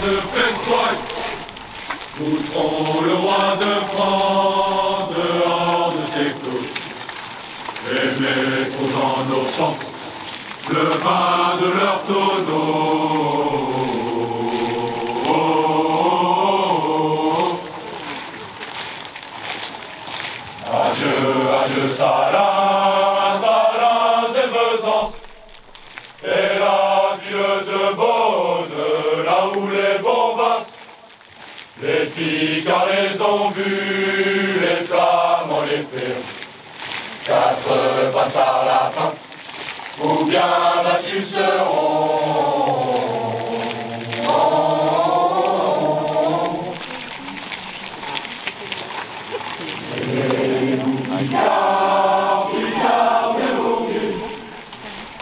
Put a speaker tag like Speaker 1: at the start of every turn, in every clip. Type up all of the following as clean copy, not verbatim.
Speaker 1: De Presboy, outrons le roi de France dehors de ses clous, et mettrons dans nos chances le vin de leur tonneau. Adieu, adieu, Salins, Salins et Besançon, et la ville de Beaune, là où les bombasses, les Picards les ont vus, les Flamands les perdent. 4 passent par la fin, ou bien battus seront. Picards, Picards et Bourguignons,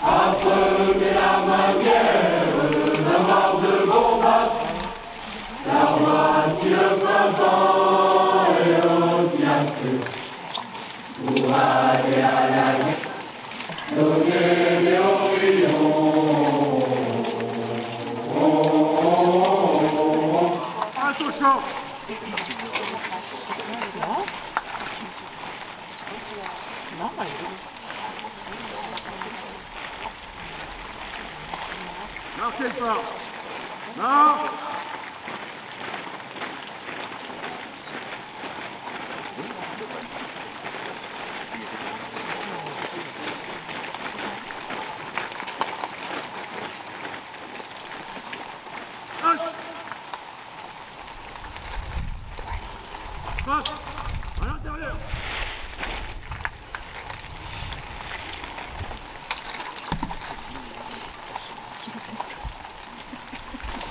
Speaker 1: apprenez la manière d'un mort de combattre, car voici le printemps et aussi un peu, pour aller à la guerre, donner des horizons. Attention! Non, quelque part. Non. Passe. À l'intérieur.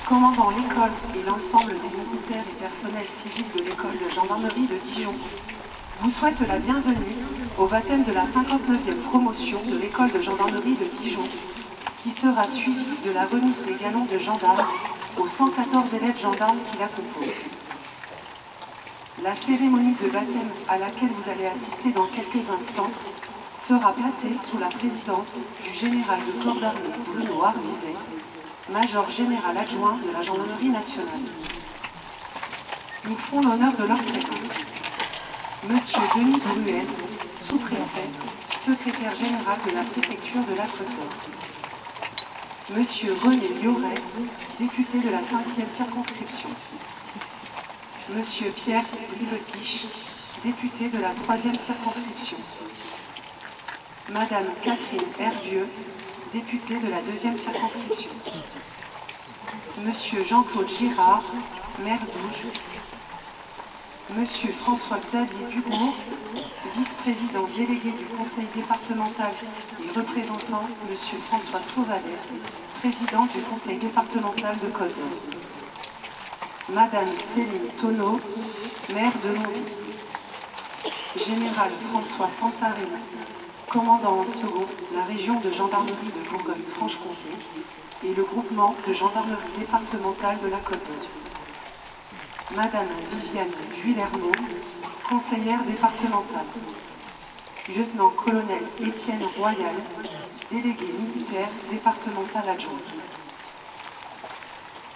Speaker 2: Commandant l'école et l'ensemble des militaires et personnels civils de l'école de gendarmerie de Dijon vous souhaite la bienvenue au baptême de la 59e promotion de l'école de gendarmerie de Dijon, qui sera suivie de la remise des galons de gendarmes aux 114 élèves gendarmes qui la composent. La cérémonie de baptême à laquelle vous allez assister dans quelques instants sera placée sous la présidence du général de corps d'armée Bruno Arvizet, major général adjoint de la gendarmerie nationale. Nous font l'honneur de leur présence. Monsieur Denis Bruel, sous-préfet, secrétaire général de la préfecture de la Côte d'Or. Monsieur René Lioret, député de la 5e circonscription. Monsieur Pierre Brivetiche, député de la 3e circonscription. Madame Catherine Herdieu, député de la 2e circonscription. Monsieur Jean-Claude Girard, maire d'Ouge. Monsieur François-Xavier Dubourg, vice-président délégué du conseil départemental et représentant Monsieur François Sauvalet, président du conseil départemental de Côte d'Or. Madame Céline Tonneau, maire de Montby. Général François Santarine, commandant en second la région de gendarmerie de Bourgogne-Franche-Comté et le groupement de gendarmerie départementale de la Côte d'Or. Madame Viviane Vuillermo, conseillère départementale. Lieutenant-colonel Étienne Royal, délégué militaire départemental adjoint.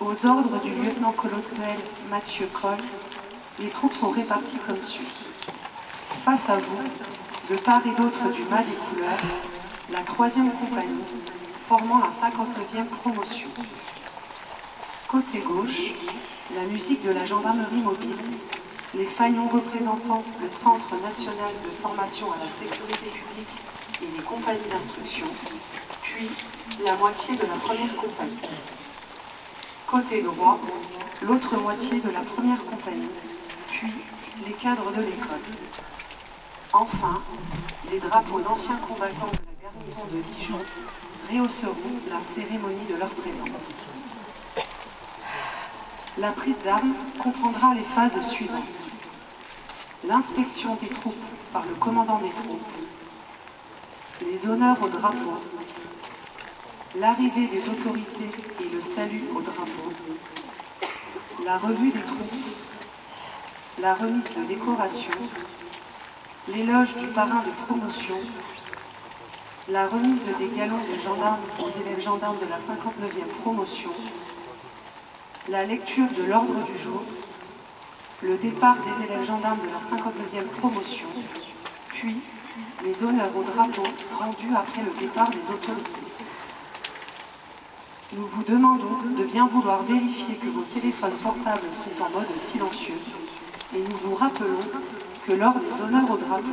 Speaker 2: Aux ordres du lieutenant-colonel Mathieu Coll, les troupes sont réparties comme suit. Face à vous, de part et d'autre du mât des couleurs, la 3e compagnie, formant la 59e promotion. Côté gauche, la musique de la gendarmerie mobile, les fagnons représentant le Centre national de formation à la sécurité publique et les compagnies d'instruction, puis la moitié de la 1re compagnie. Côté droit, l'autre moitié de la première compagnie, puis les cadres de l'école. Enfin, les drapeaux d'anciens combattants de la garnison de Dijon rehausseront la cérémonie de leur présence. La prise d'armes comprendra les phases suivantes. L'inspection des troupes par le commandant des troupes, les honneurs au drapeau, l'arrivée des autorités et le salut au drapeau, la revue des troupes, la remise de décoration, l'éloge du parrain de promotion, la remise des galons de gendarmes aux élèves gendarmes de la 59e promotion, la lecture de l'ordre du jour, le départ des élèves gendarmes de la 59e promotion, puis les honneurs au drapeau rendus après le départ des autorités. Nous vous demandons de bien vouloir vérifier que vos téléphones portables sont en mode silencieux et nous vous rappelons que lors des honneurs au drapeau,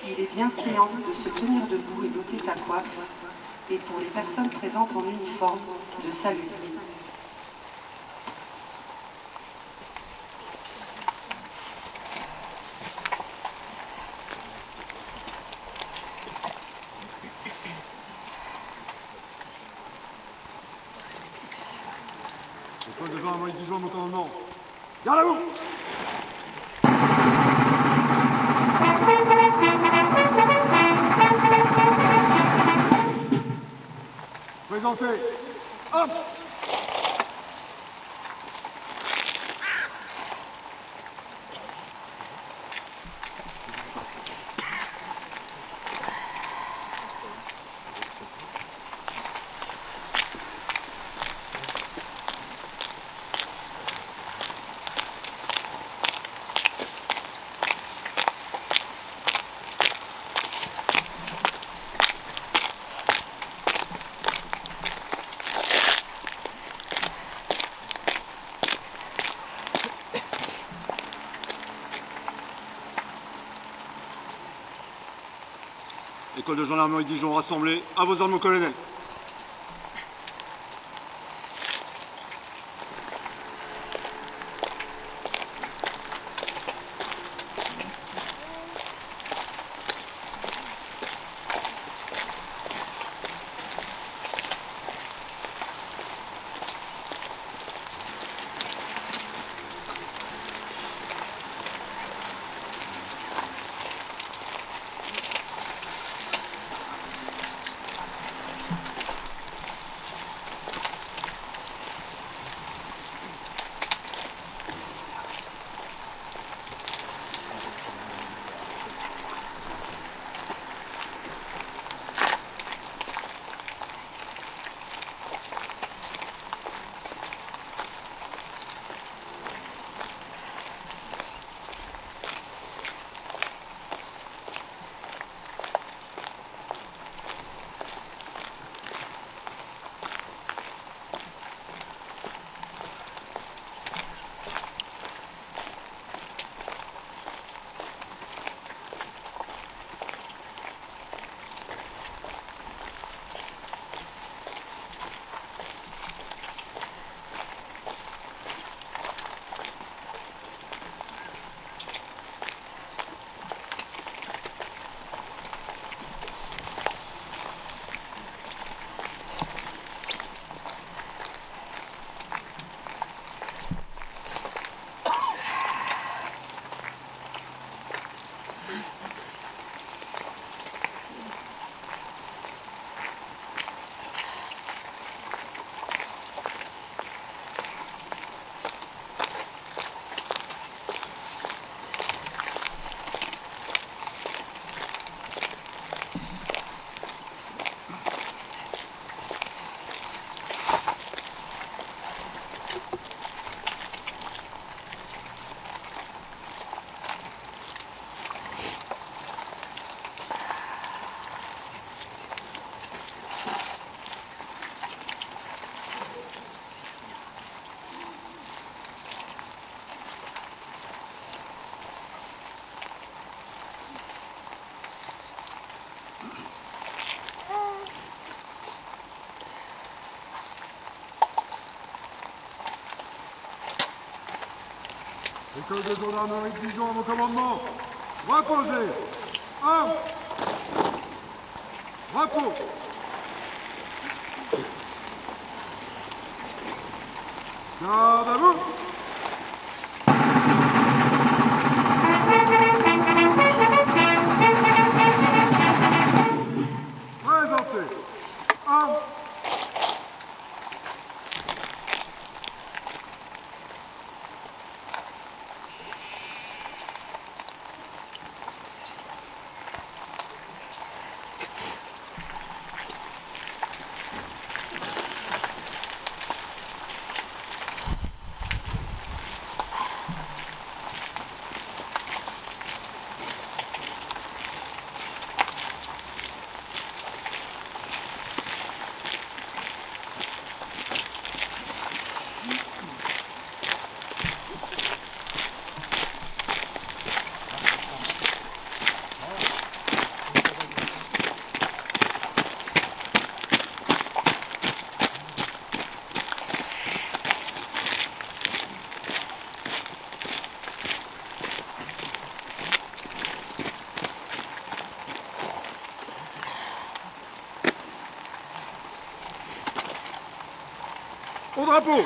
Speaker 2: il est bien séant de se tenir debout et d'ôter sa coiffe et pour les personnes présentes en uniforme de saluer.
Speaker 3: École de gendarmerie Dijon, mon commandement. Garde à vous! Présentez. Hop! École de gendarmerie Dijon rassemblée, à vos ordres mon colonel. École de gendarmerie de Dijon à mon commandement. Reposez. 1. Repos. Garde à vous. Présentez. 1. Au drapeau.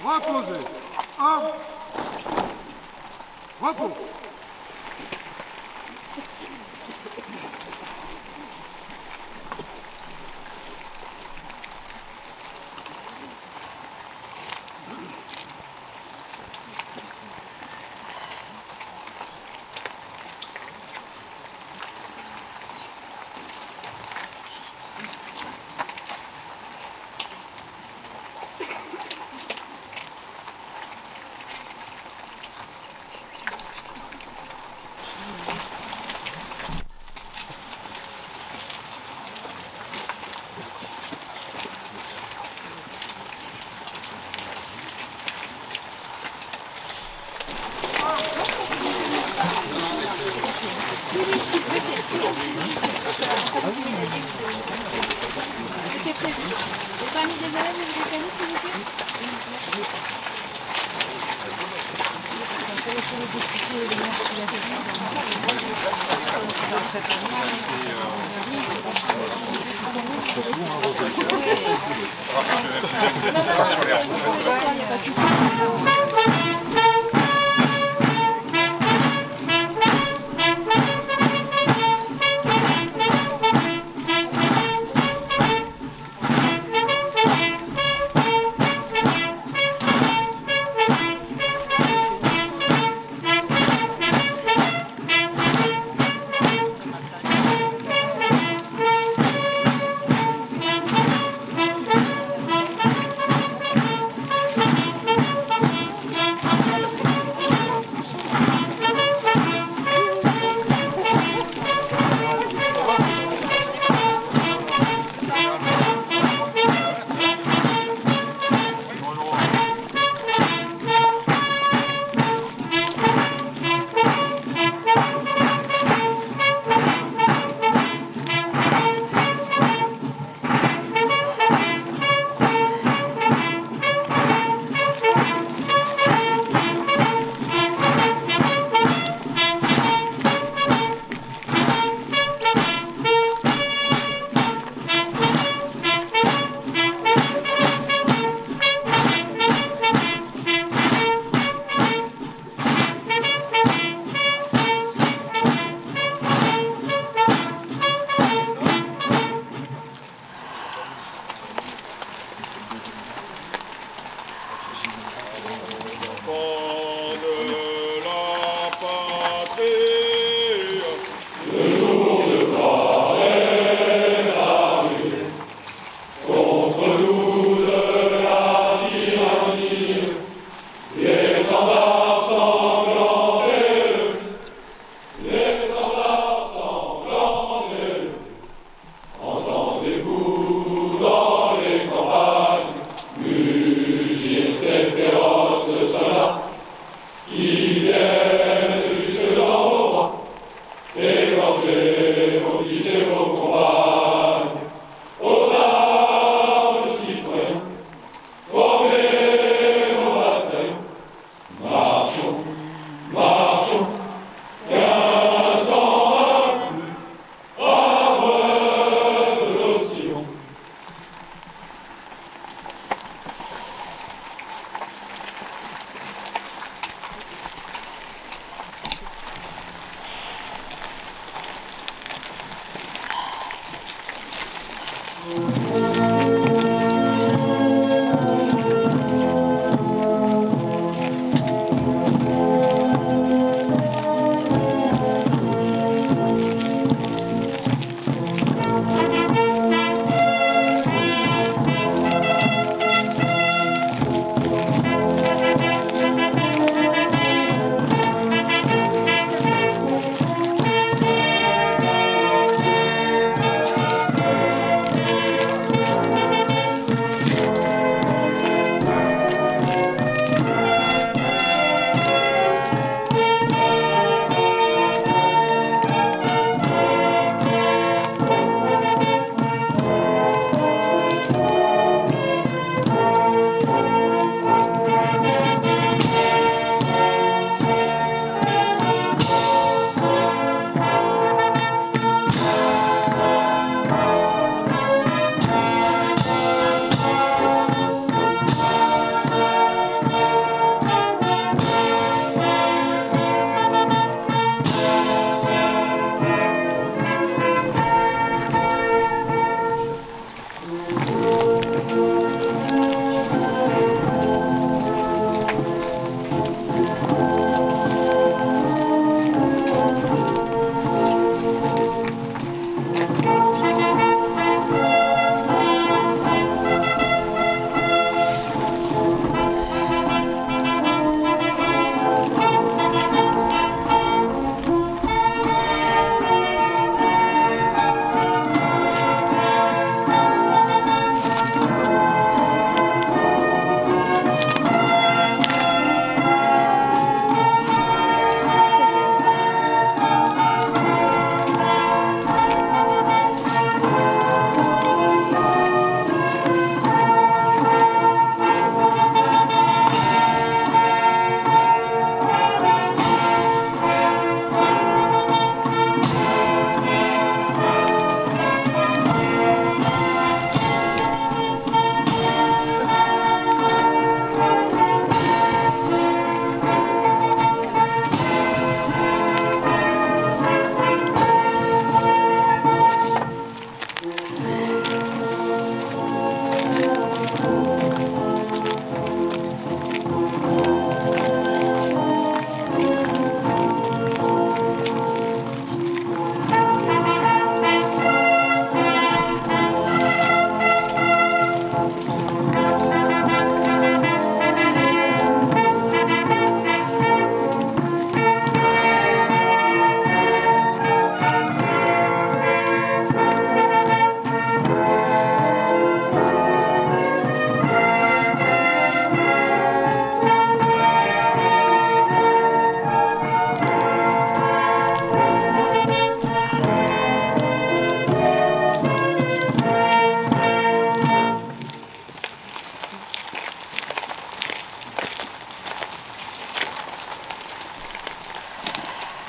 Speaker 3: Reposez. 1. Repos.
Speaker 4: C'était prévu. J'ai pas mis des malades ou des canis, s'il vous plaît?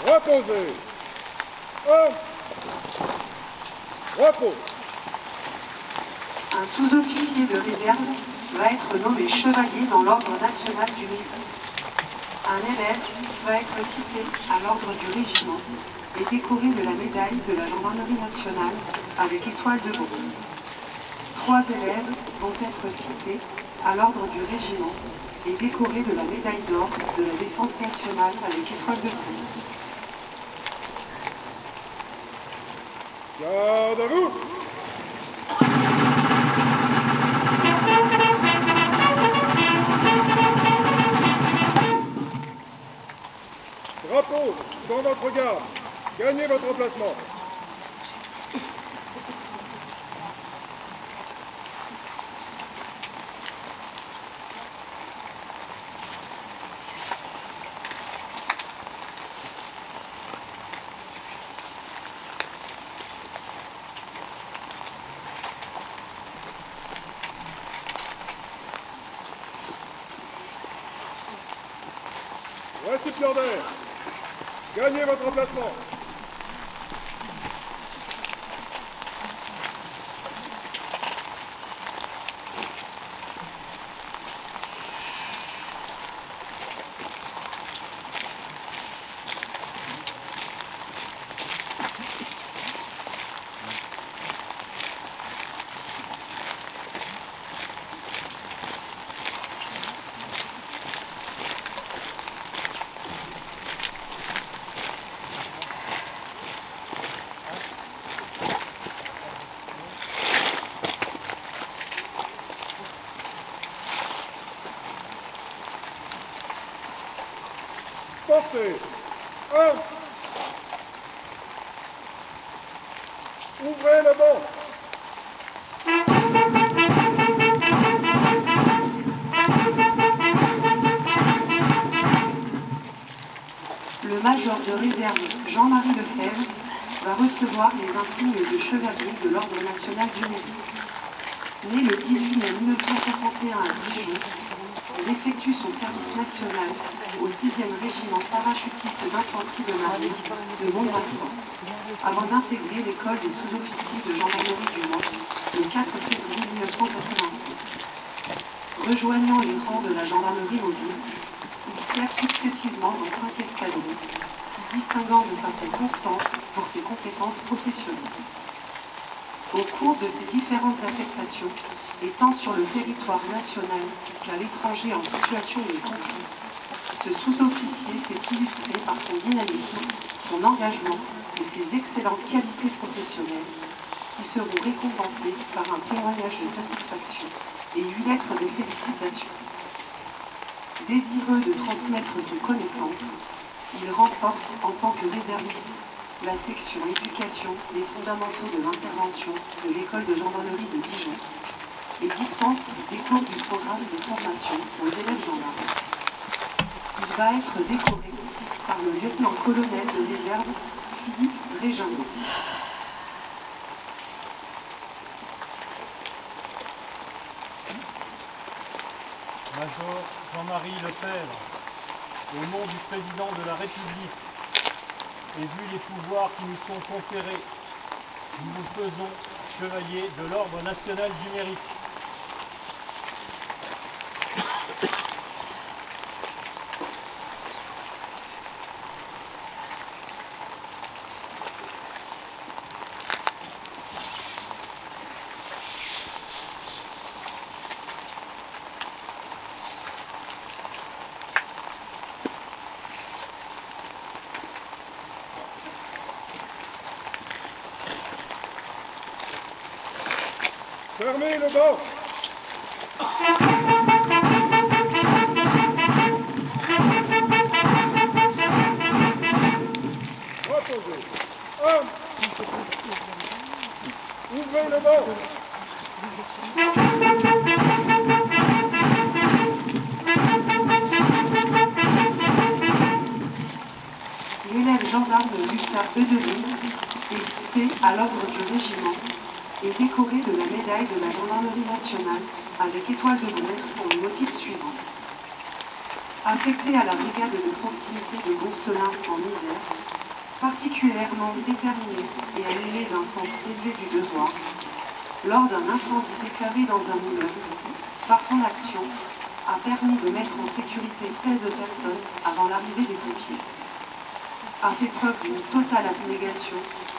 Speaker 3: Reposez. Un. Repos.
Speaker 2: Un sous-officier de réserve va être nommé chevalier dans l'ordre national du mérite. Un élève va être cité à l'ordre du régiment et décoré de la médaille de la gendarmerie nationale avec étoile de bronze. 3 élèves vont être cités à l'ordre du régiment et décorés de la médaille d'or de la défense nationale avec étoile de bronze.
Speaker 3: Garde à vous. Drapeau, dans votre garde. Gagnez votre emplacement. Récipiendaire, gagnez votre emplacement. Portez. 1. Ouvrez le banc.
Speaker 2: Le major de réserve Jean-Marie Lefebvre va recevoir les insignes de chevalier de l'Ordre national du mérite. Né le 18 mai 1961 à Dijon, il effectue son service national au 6e régiment parachutiste d'infanterie de marine de Mont-de-Marsan, avant d'intégrer l'école des sous-officiers de gendarmerie du Mans le 4 février 1985. Rejoignant les rangs de la gendarmerie mobile, il sert successivement dans 5 escadrons, s'y distinguant de façon constante pour ses compétences professionnelles. Au cours de ses différentes affectations, et tant sur le territoire national qu'à l'étranger en situation de conflit, ce sous-officier s'est illustré par son dynamisme, son engagement et ses excellentes qualités professionnelles qui seront récompensées par un témoignage de satisfaction et 8 lettres de félicitations. Désireux de transmettre ses connaissances, il renforce en tant que réserviste la section éducation des fondamentaux de l'intervention de l'école de gendarmerie de Dijon et dispense des cours du programme de formation aux élèves gendarmes. Il va être décoré par le lieutenant-colonel de réserve Philippe Régimbaud.
Speaker 5: Major Jean-Marie Lefebvre, au nom du président de la République, et vu les pouvoirs qui nous sont conférés, nous vous faisons chevalier de l'Ordre national du mérite.
Speaker 3: Fermez le banc. Reposez. 1. Ouvrez le banc.
Speaker 2: L'élève gendarme Lucas Eudeline est cité à l'ordre du régiment et décoré de la médaille de la gendarmerie nationale avec étoile de bronze pour le motif suivant. Affecté à la brigade de proximité de Goncelin en Isère, particulièrement déterminé et animé d'un sens élevé du devoir, lors d'un incendie déclaré dans un immeuble, par son action, a permis de mettre en sécurité 16 personnes avant l'arrivée des pompiers, a fait preuve d'une totale abnégation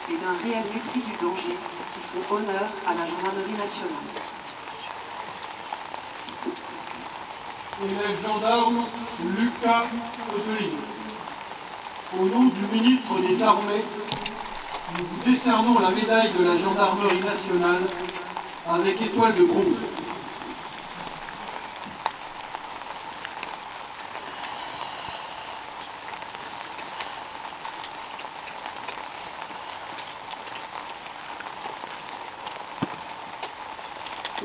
Speaker 2: et d'un réel mépris du danger qui font honneur à la gendarmerie nationale.
Speaker 6: Élève gendarme Lucas Odeline. Au nom du ministre des Armées, nous vous décernons la médaille de la gendarmerie nationale avec étoile de bronze.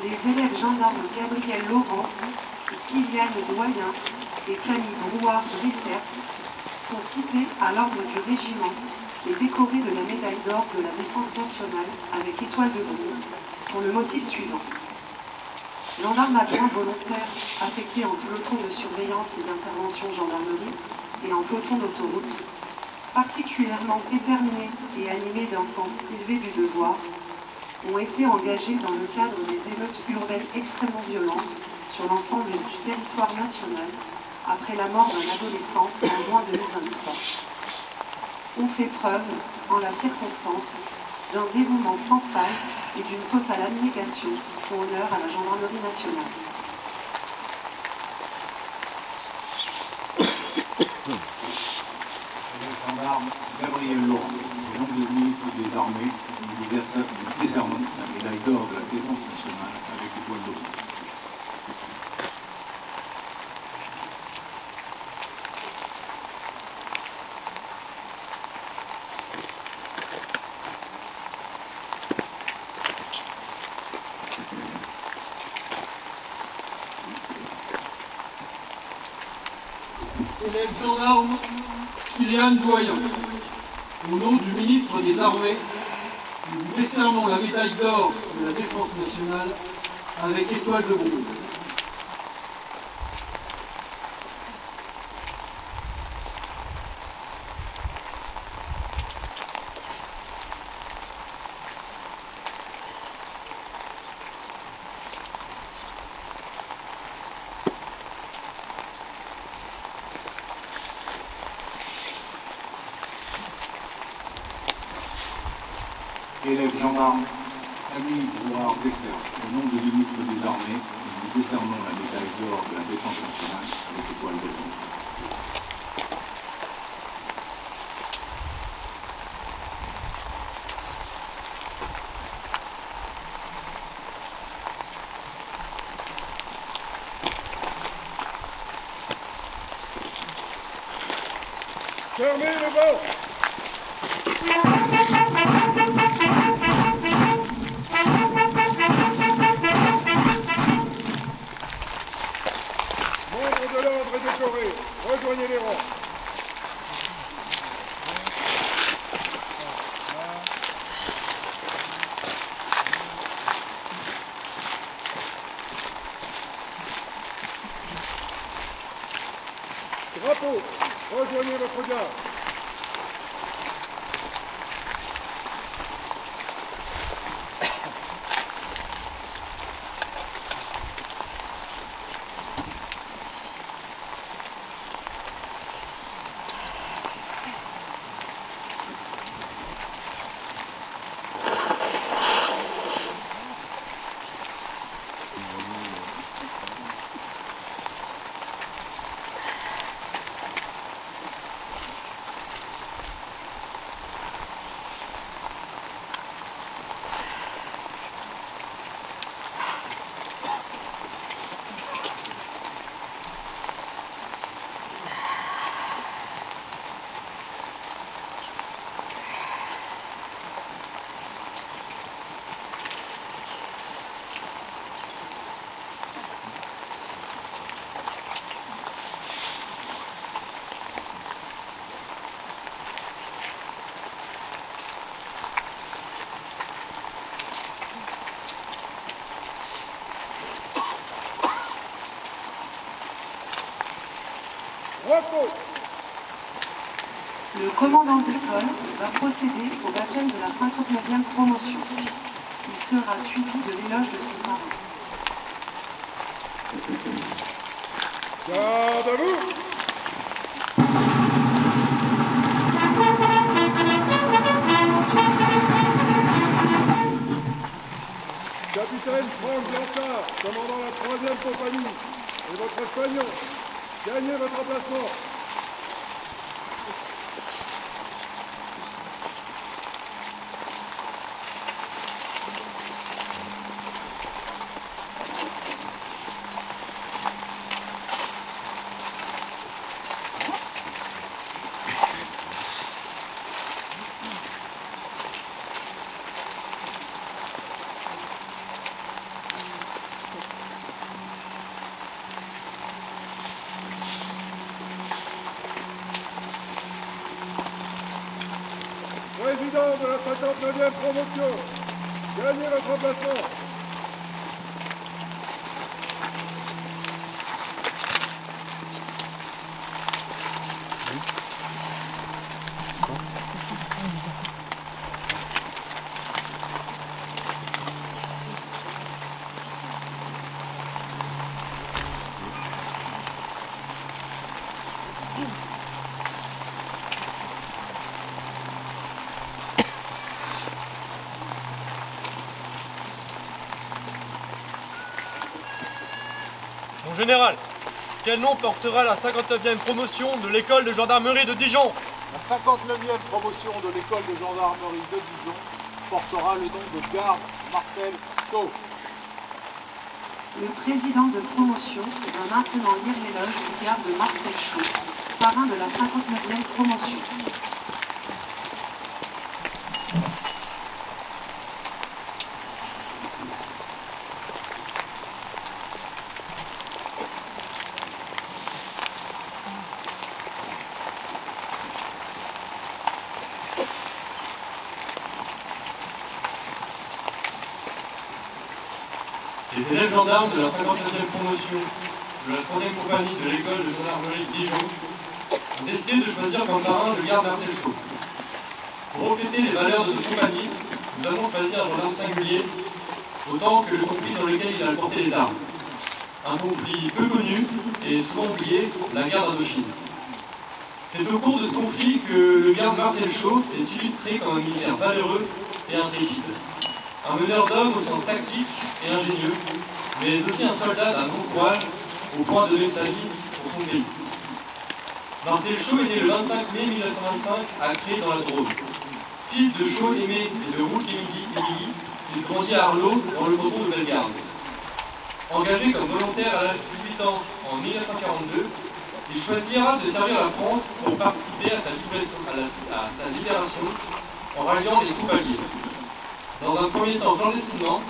Speaker 2: Les élèves gendarmes Gabriel Laurent, Kylian Doyen et Camille Brouard-Bresser sont cités à l'ordre du régiment et décorés de la médaille d'or de la Défense nationale avec étoile de bronze pour le motif suivant. Gendarme adjoint volontaire affecté en peloton de surveillance et d'intervention gendarmerie et en peloton d'autoroute, particulièrement déterminé et animé d'un sens élevé du devoir, ont été engagés dans le cadre des émeutes urbaines extrêmement violentes sur l'ensemble du territoire national après la mort d'un adolescent en juin 2023. Ont fait preuve, en la circonstance, d'un dévouement sans faille et d'une totale abnégation qui font honneur à la gendarmerie nationale.
Speaker 7: Le gendarme Gabriel Laurent, au nom du ministre des Armées, nous décernons la médaille d'or de la Défense nationale avec étoile de bronze.
Speaker 6: Élève gendarme Kylian Doyen. Au nom du ministre des Armées, nous vous décernons la médaille d'or de la Défense nationale avec étoile de bronze.
Speaker 7: Élève gendarme Camille Brouard-Bresser, au nom du ministre des Armées, nous décernons la médaille d'or de la Défense nationale avec étoile de bronze.
Speaker 3: Fermez le banc. Membres de l'ordre et décorés, rejoignez les rangs. Drapeau, rejoignez votre garde.
Speaker 2: Le Le commandant d'école va procéder au baptême de la 59e promotion. Il sera suivi de l'éloge de son parent.
Speaker 3: Garde à vous! Capitaine Franck Blanchard, commandant la 3e compagnie, et votre compagnon, gagnez votre emplacement. Président de la 59e promotion, gagnez votre emplacement.
Speaker 5: Mon général, quel nom portera la 59e promotion de l'école de gendarmerie de Dijon?
Speaker 8: La 59e promotion de l'école de gendarmerie de Dijon portera le nom de garde Marcel Chaud.
Speaker 2: Le président de promotion va maintenant lire l'éloge du garde Marcel Chaud, parrain de la 59e promotion.
Speaker 9: Les élèves gendarmes de la 59e promotion de la 3e compagnie de l'école de gendarmerie de Dijon ont décidé de choisir comme parrain le garde Marcel Chaud. Pour refléter les valeurs de notre compagnie, nous avons choisi un gendarme singulier, autant que le conflit dans lequel il a porté les armes. Un conflit peu connu et souvent oublié, la guerre d'Indochine. C'est au cours de ce conflit que le garde Marcel Chaud s'est illustré comme un militaire valeureux et intrépide. Un meneur d'hommes au sens tactique et ingénieux, mais aussi un soldat d'un grand courage au point de donner sa vie pour son pays. Marcel Chaud est né le 25 mai 1925 à Cré dans la Drôme. Fils de Chaud Aimé et de Roux Émilie, il grandit à Arlot dans le canton de Bellegarde. Engagé comme volontaire à l'âge de 18 ans en 1942, il choisira de servir la France pour participer à sa libération en ralliant les troupes alliées. Dans un premier temps clandestinement,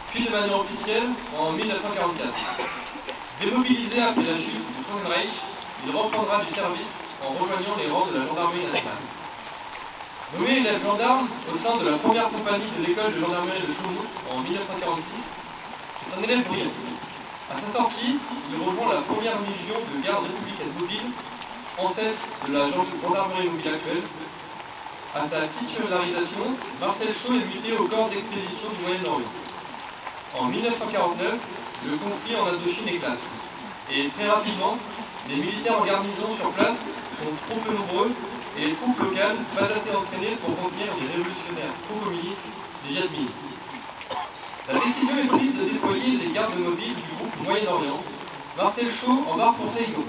Speaker 9: puis de manière officielle en 1944. Démobilisé après la chute du Troisième Reich, il reprendra du service en rejoignant les rangs de la gendarmerie nationale. Nommé élève gendarme au sein de la première compagnie de l'école de gendarmerie de Chaumont en 1946, c'est un élève brillant. À sa sortie, il rejoint la première légion de garde républicaine mobile, ancêtre de la gendarmerie mobile actuelle. À sa titularisation, Marcel Chaud est muté au corps d'expédition du Moyen-Orient. En 1949, le conflit en Indochine éclate. Et très rapidement, les militaires en garnison sur place sont trop peu nombreux et les troupes locales pas assez entraînées pour contenir les révolutionnaires pro-communistes, les Viet Minh. La décision est prise de déployer les gardes mobiles du groupe Moyen-Orient. Marcel Chaud embarque pour Saigon.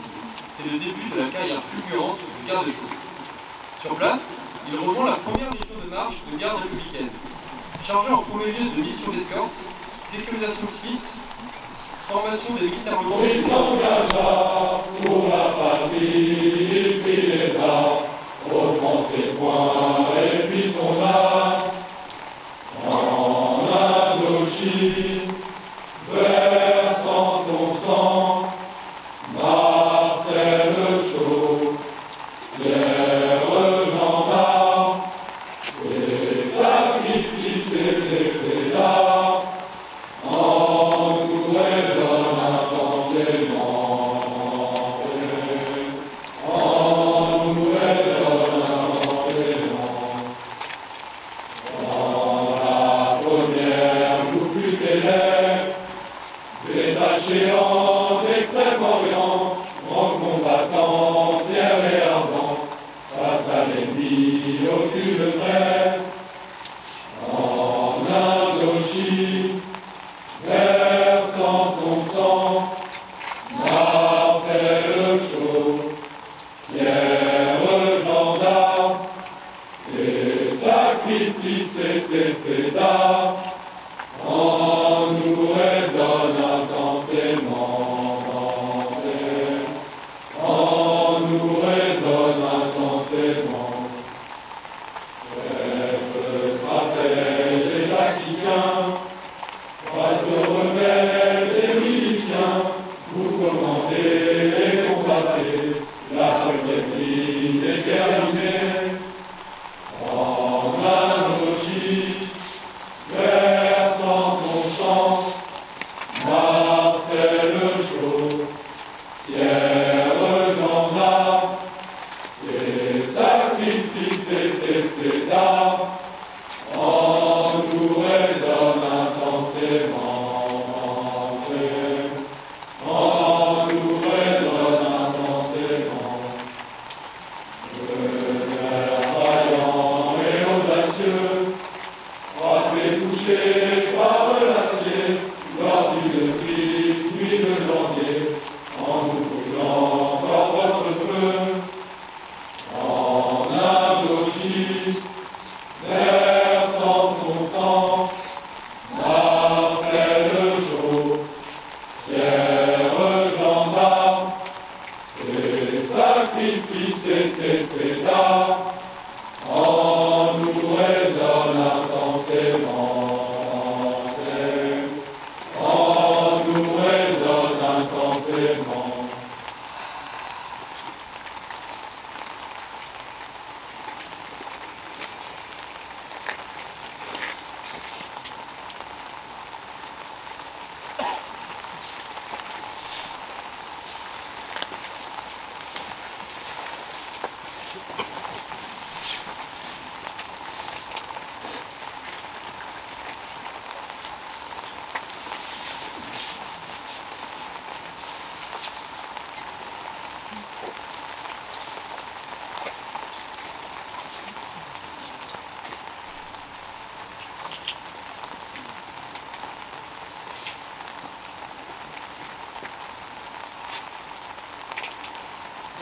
Speaker 9: C'est le début de la carrière fulgurante du garde Chaud. Sur place, il rejoint la première mission de marche de garde républicaine, chargé en premier lieu de mission d'escorte, sécurisation de sites, formation des militaires locaux.
Speaker 1: Il s'engagea pour la patrie, il prit les armes, reprend ses poings et puis son âme. En Indochine, versant ton sang, Marcel Chaud, fier gendarme, et sacrifices et tes larmes, en nous résonne intensément. En nous résonne intensément. ni aucune trêve. En Indochine, versant ton sang, Marcel Chaud, Pierre gendarme, les sacrifices étaient faits d'art, en nous résonne intensément, en nous résonne intensément. Chefs, stratèges et tacticiens, face aux rebelles et miliciens, vous commandez et combattez, la première ligne est terminée. En Indochine, versant ton sang, Marcel Chaud, Pierre gendarme, les sacrifices étaient faits d'art, en nous résonne intensément, en nous résonne intensément. Le cœur vaillant et audacieux, frappé, touché par l'acier, lors d'une triste nuit de janvier, en nous brûlant par votre feu. En Indochine, versant ton sang, Marcel Chaud, Pierre gendarme, les sacrifices étaient faits d'art, en nous résonne intensément, en nous résonne intensément.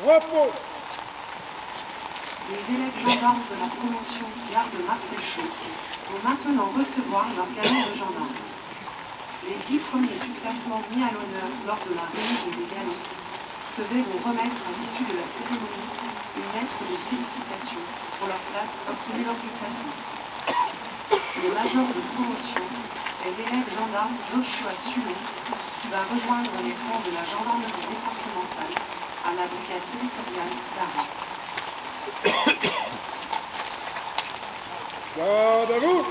Speaker 3: Repos.
Speaker 2: Les élèves gendarmes de la promotion garde Marcel Chaud vont maintenant recevoir leur galon de gendarme. Les 10 premiers du classement mis à l'honneur lors de la remise des galons se verront remettre à l'issue de la cérémonie une lettre de félicitations pour leur place obtenue lors du classement. Le major de promotion est l'élève gendarme Joshua Sulon qui va rejoindre les rangs de la gendarmerie départementale à la brigade territoriale d'Arras.
Speaker 3: Garde à vous.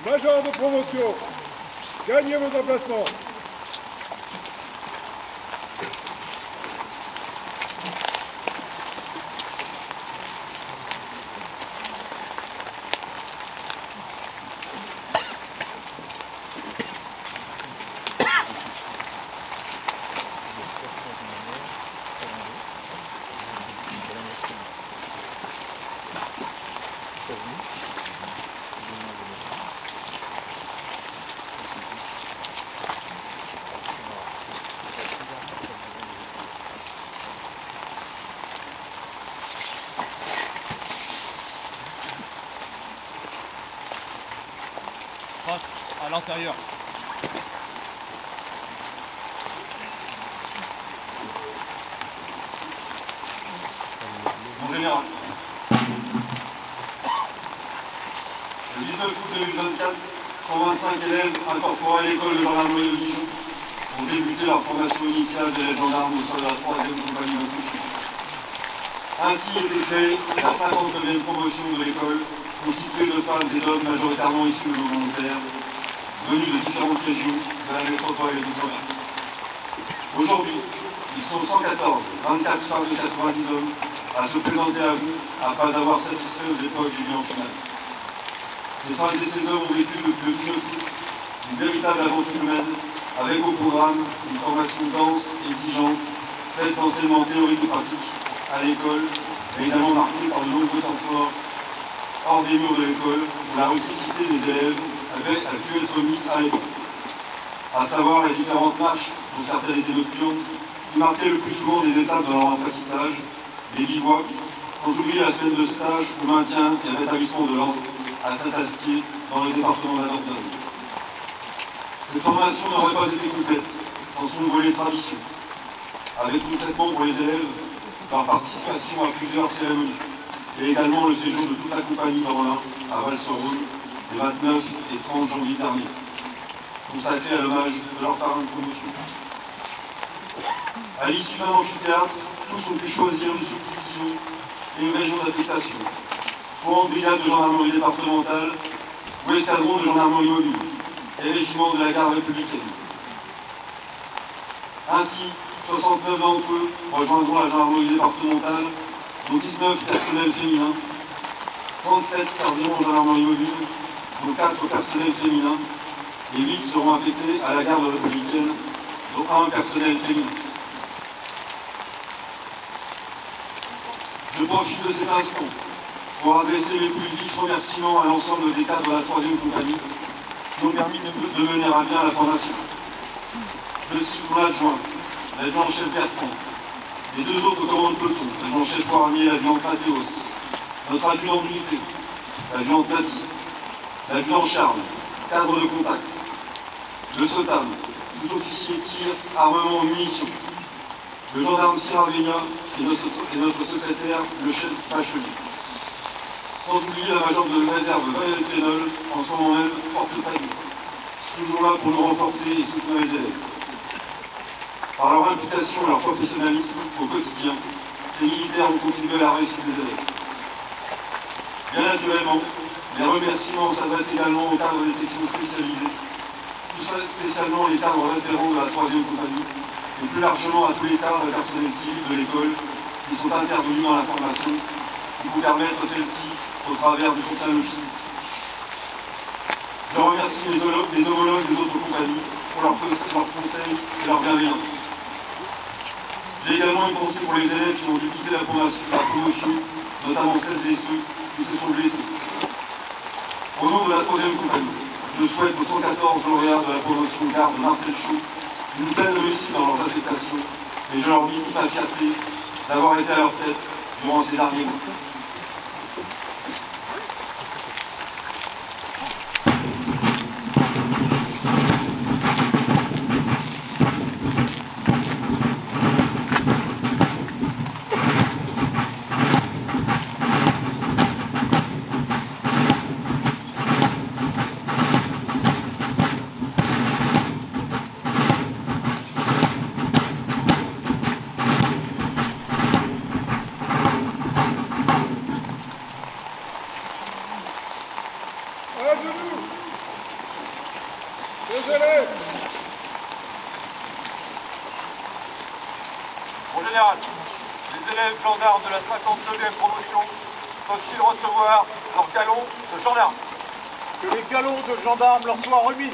Speaker 3: Major de promotion, gagnez vos emplacements.
Speaker 8: Passe à l'intérieur.
Speaker 10: Mon général, le 19 août 2024, 125 élèves incorporés à l'école de gendarmerie de Dijon ont débuté leur formation initiale d'élèves gendarmes au sein de la 3e compagnie d'instruction. Ainsi était créée la 59e promotion de l'école, constituée de femmes et d'hommes majoritairement issus de nos volontaires, venus de différentes régions de la métropole et d'outre-mer. Aujourd'hui, ils sont 114, 24 femmes et 90 hommes, à se présenter à vous après avoir satisfait aux épreuves du bilan final. Ces femmes et ces hommes ont vécu depuis le 19 août une véritable aventure humaine, avec au programme une formation dense et exigeante, faite d'enseignement théorique et pratique à l'école, mais également marquée par de nombreux temps forts hors des murs de l'école, où la rusticité des élèves a pu être mise à l'école. À savoir les différentes marches, dont certaines étaient nocturnes, qui marquaient le plus souvent des étapes de leur apprentissage, les bivouacs, sans oublier la semaine de stage au maintien et rétablissement de l'ordre à Saint-Astier, dans le département de la Dordogne. Cette formation n'aurait pas été complète sans son volet tradition, avec concrètement pour les élèves leur participation à plusieurs cérémonies, et également le séjour de toute la compagnie d'Orlin à Val-sur-Rhône les 29 et 30 janvier dernier, consacré à l'hommage de leur parrain de promotion. À l'issue d'un amphithéâtre, tous ont pu choisir une subdivision et une région d'affectation, soit en brigade de gendarmerie départementale ou escadron de gendarmerie mobile et régiment de la garde républicaine. Ainsi, 69 d'entre eux rejoindront la gendarmerie départementale, dont 19 personnels féminins, 37 serviront en gendarmerie mobile, dont 4 personnels féminins, et 8 seront affectés à la garde républicaine, dont 1 personnel féminin. Je profite de cet instant pour adresser mes plus vifs remerciements à l'ensemble des cadres de la 3e compagnie qui ont permis de mener à bien la formation. Je cite mon adjoint, l'adjudant-chef Bertrand, les 2 autres commandants de peloton, l'adjudant-chef Fournier et l'adjudant Mathéos, notre adjudant d'unité, l'adjudant Mathis, l'adjudant Charles, cadre de contact, le SOTAM, sous-officier tir, armement, munitions, le gendarme Siravenia et notre secrétaire, le chef Bachelier. Sans oublier la major de réserve Valérie Fénol, en ce moment même porte-famille, toujours là pour nous renforcer et soutenir les élèves. Par leur implication et leur professionnalisme au quotidien, ces militaires ont contribué à la réussite des élèves. Bien naturellement, les remerciements s'adressent également aux cadres des sections spécialisées, tout ça spécialement les cadres référents de la 3e compagnie, et plus largement à tous les cadres et personnels civils de l'école qui sont intervenus dans la formation, qui vont permettre celle-ci au travers du soutien logistique. Je remercie les homologues des autres compagnies pour leurs conseils et leur bienveillance. J'ai également une pensée pour les élèves qui ont dû quitter la promotion, notamment celles et ceux qui se sont blessés. Au nom de la 3e compagnie, je souhaite aux 114 lauréats de la promotion garde Marcel Chaud une pleine réussite dans leurs affectations et je leur dis toute ma fierté d'avoir été à leur tête durant ces derniers mois.
Speaker 8: En général, les élèves gendarmes de la 59e promotion peuvent-ils recevoir leur galon de gendarme? Que les galons de gendarme leur soient remis.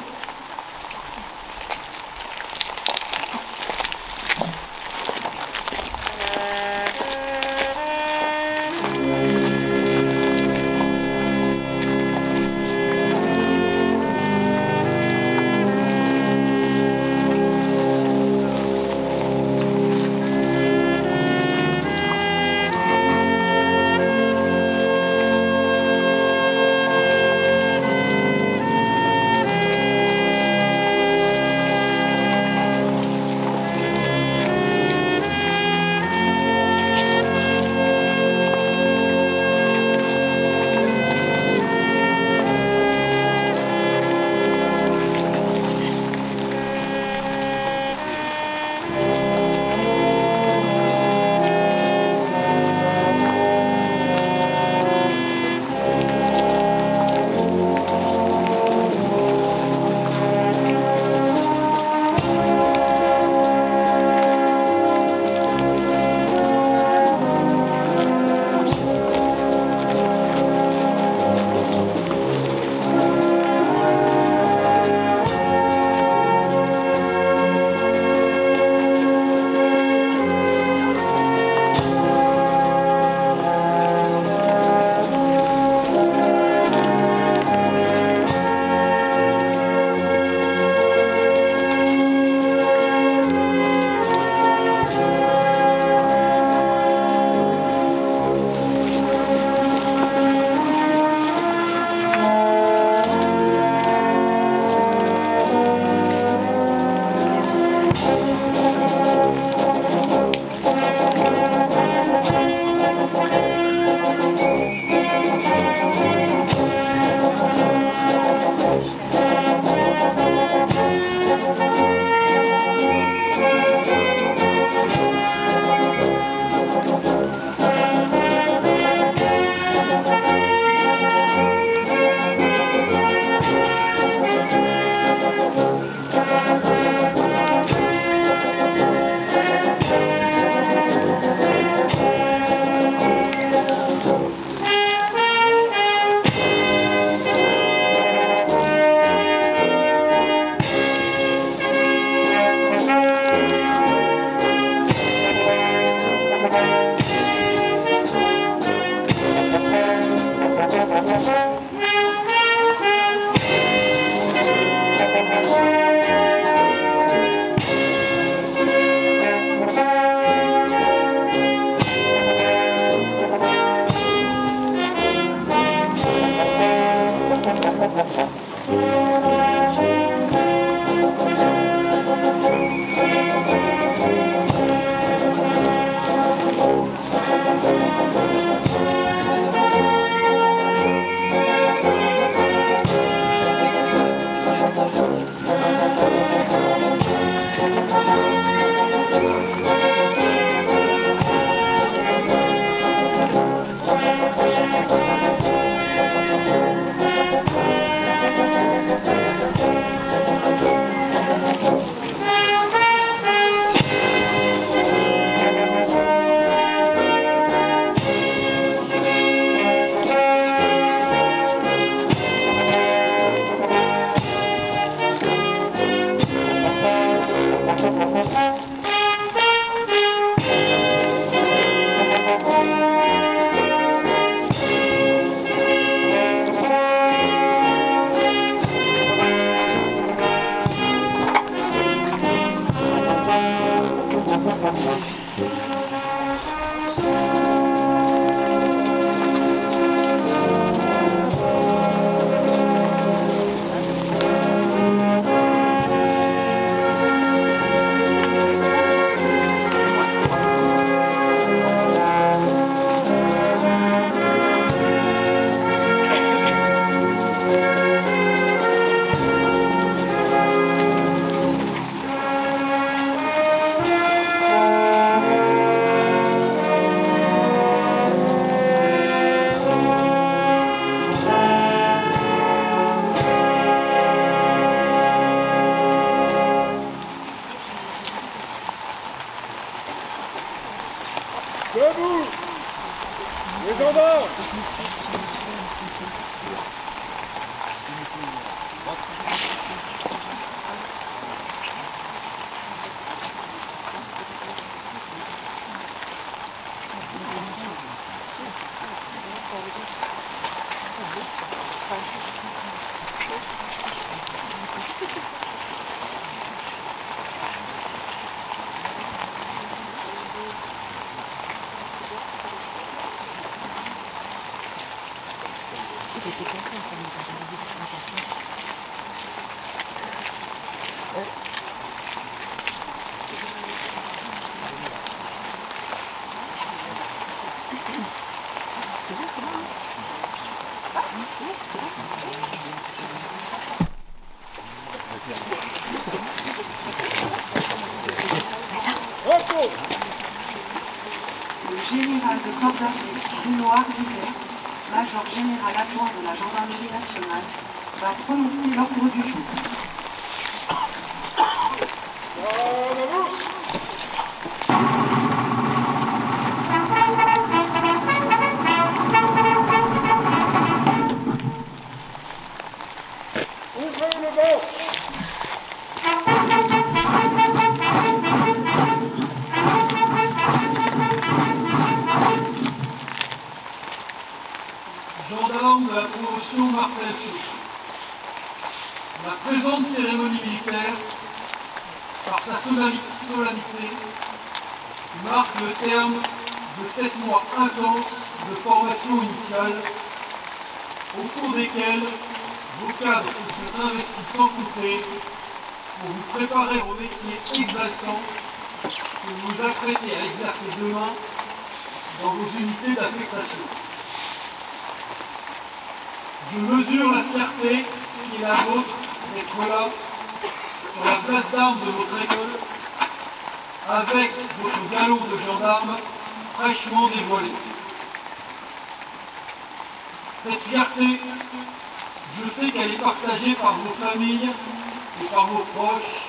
Speaker 3: Debout! Les gendarmes!
Speaker 2: Le général de corps d'armée, Bruno Arguizet, major général adjoint de la gendarmerie nationale, va prononcer l'ordre du jour.
Speaker 3: Ouvrez le banc!
Speaker 6: Gendarme de la promotion Marcel Chaud. La présente cérémonie militaire, par sa solennité, marque le terme de 7 mois intenses de formation initiale, au cours desquels vos cadres se sont investis sans compter pour vous préparer au métier exaltant que vous vous apprêtez à exercer demain dans vos unités d'affectation. Je mesure la fierté qui est la vôtre d'être là, sur la place d'armes de votre école, avec votre galon de gendarme fraîchement dévoilé. Cette fierté, je sais qu'elle est partagée par vos familles et par vos proches,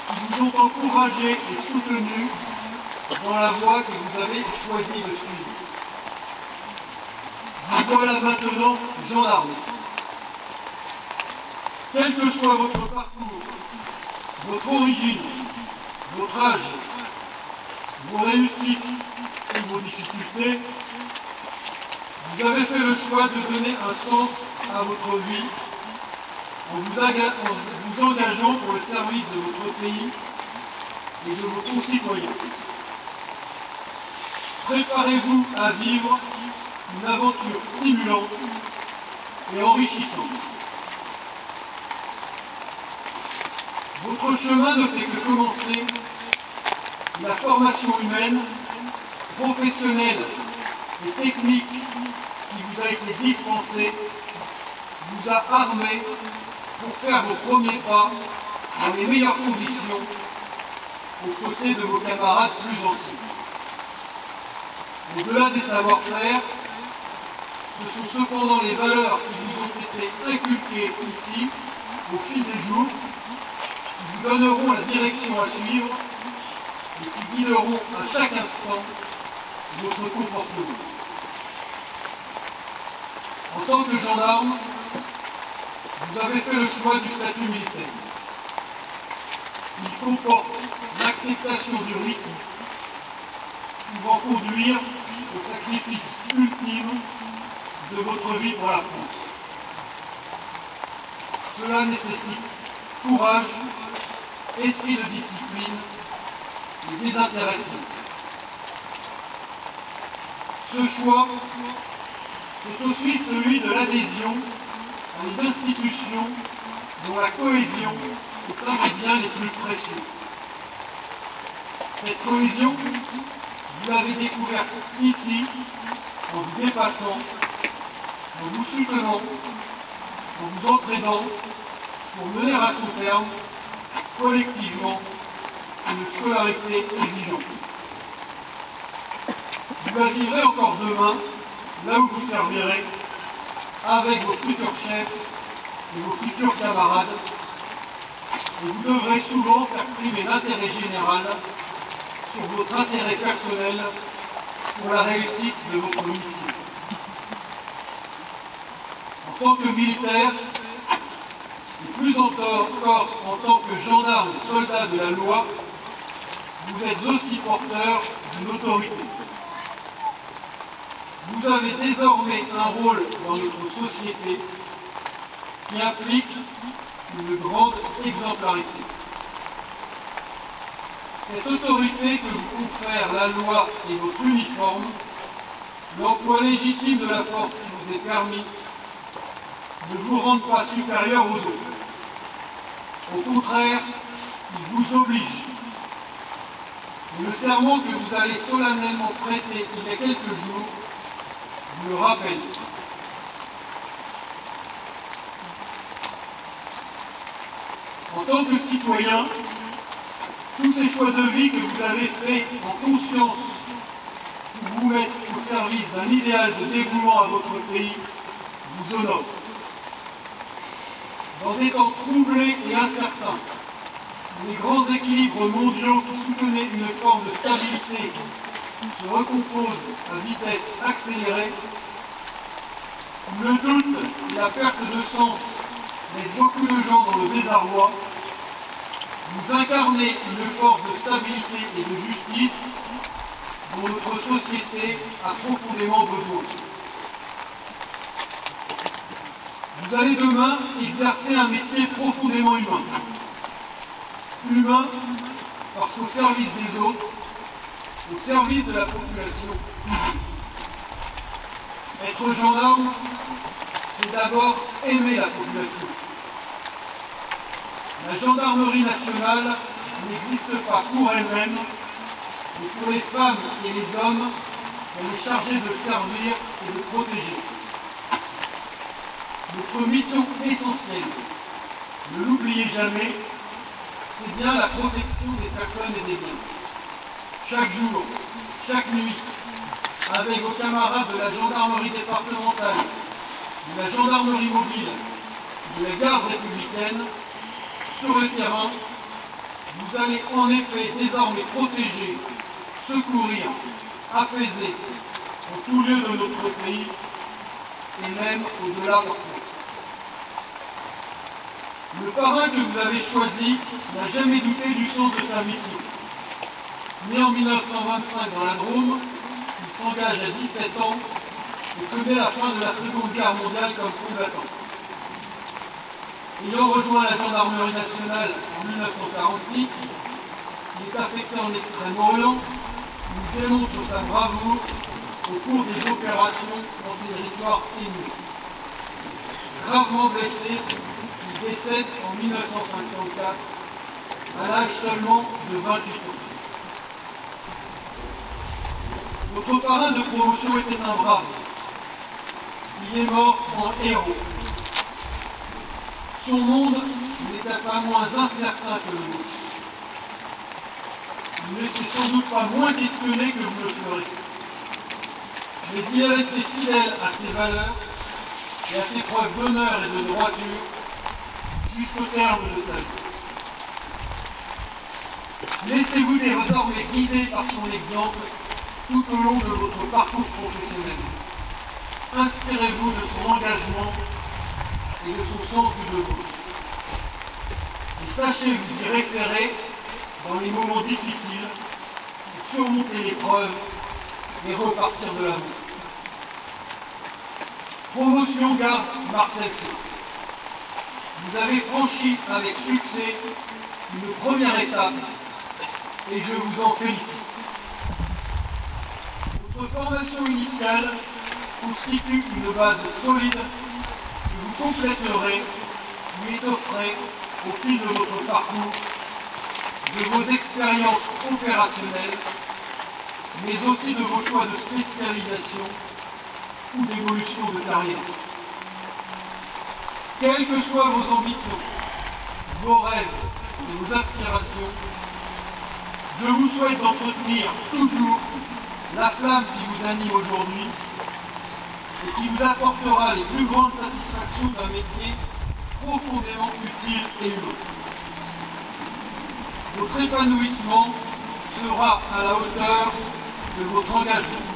Speaker 6: qui vous ont encouragé et soutenu dans la voie que vous avez choisi de suivre. Vous voilà maintenant gendarme. Quel que soit votre parcours, votre origine, votre âge, vos réussites ou vos difficultés, vous avez fait le choix de donner un sens à votre vie en vous engageant pour le service de votre pays et de vos concitoyens. Préparez-vous à vivre une aventure stimulante et enrichissante. Votre chemin ne fait que commencer. La formation humaine, professionnelle et technique qui vous a été dispensée vous a armé pour faire vos premiers pas dans les meilleures conditions aux côtés de vos camarades plus anciens. Au-delà des savoir-faire, ce sont cependant les valeurs qui vous ont été inculquées ici, au fil des jours, qui vous donneront la direction à suivre et qui guideront à chaque instant votre comportement. En tant que gendarme, vous avez fait le choix du statut militaire. Il comporte l'acceptation du risque pouvant conduire au sacrifice ultime de votre vie pour la France. Cela nécessite courage, esprit de discipline et désintéressé. Ce choix, c'est aussi celui de l'adhésion à une institution dont la cohésion est un des biens les plus précieux. Cette cohésion, vous l'avez découverte ici, en vous dépassant, en vous soutenant, en vous entraînant, pour mener à son terme, collectivement, une scolarité exigeante. Vous la vivrez encore demain, là où vous servirez, avec vos futurs chefs et vos futurs camarades, et vous devrez souvent faire primer l'intérêt général sur votre intérêt personnel pour la réussite de votre mission. En tant que militaire, et plus encore en tant que gendarme et soldat de la loi, vous êtes aussi porteur d'une autorité. Vous avez désormais un rôle dans notre société qui implique une grande exemplarité. Cette autorité que vous confère la loi et votre uniforme, l'emploi légitime de la force qui vous est permis, ne vous rendent pas supérieur aux autres. Au contraire, il vous oblige. Et le serment que vous allez solennellement prêter il y a quelques jours vous le rappelle. En tant que citoyen, tous ces choix de vie que vous avez faits en conscience pour vous mettre au service d'un idéal de dévouement à votre pays vous honorent. Dans des temps troublés et incertains, les grands équilibres mondiaux qui soutenaient une forme de stabilité se recomposent à vitesse accélérée, où le doute et la perte de sens laissent beaucoup de gens dans le désarroi, vous incarnez une force de stabilité et de justice dont notre société a profondément besoin. Vous allez demain exercer un métier profondément humain. Humain parce qu'au service des autres, au service de la population. Être gendarme, c'est d'abord aimer la population. La gendarmerie nationale n'existe pas pour elle-même, mais pour les femmes et les hommes qu'elle est chargée de servir et de protéger. Notre mission essentielle, ne l'oubliez jamais, c'est bien la protection des personnes et des biens. Chaque jour, chaque nuit, avec vos camarades de la gendarmerie départementale, de la gendarmerie mobile, de la garde républicaine, sur le terrain, vous allez en effet désormais protéger, secourir, apaiser en tout lieu de notre pays et même au-delà parfois. Le parrain que vous avez choisi n'a jamais douté du sens de sa mission. Né en 1925 dans la Drôme, il s'engage à 17 ans et connaît la fin de la Seconde Guerre mondiale comme combattant. Ayant rejoint la gendarmerie nationale en 1946, il est affecté en Extrême-Orient, où il démontre sa bravoure au cours des opérations en territoire ennemi. Gravement blessé, il décède en 1954, à l'âge seulement de 28 ans. Notre parrain de promotion était un brave. Il est mort en héros. Son monde n'était pas moins incertain que le nôtre. Il ne s'est sans doute pas moins questionné que vous le ferez. Mais il est resté fidèle à ses valeurs et a fait preuve d'honneur et de droiture jusqu'au terme de sa vie. Laissez-vous désormais guider par son exemple tout au long de votre parcours professionnel. Inspirez-vous de son engagement et de son sens du devoir. Et sachez vous y référer dans les moments difficiles pour surmonter l'épreuve et repartir de la route. Promotion garde Marcel Chaud. Vous avez franchi avec succès une première étape et je vous en félicite. Votre formation initiale constitue une base solide que vous compléterez, vous étofferez au fil de votre parcours, de vos expériences opérationnelles, mais aussi de vos choix de spécialisation ou d'évolution de carrière. Quelles que soient vos ambitions, vos rêves et vos aspirations, je vous souhaite d'entretenir toujours la flamme qui vous anime aujourd'hui et qui vous apportera les plus grandes satisfactions d'un métier profondément utile et humain. Votre épanouissement sera à la hauteur de votre engagement.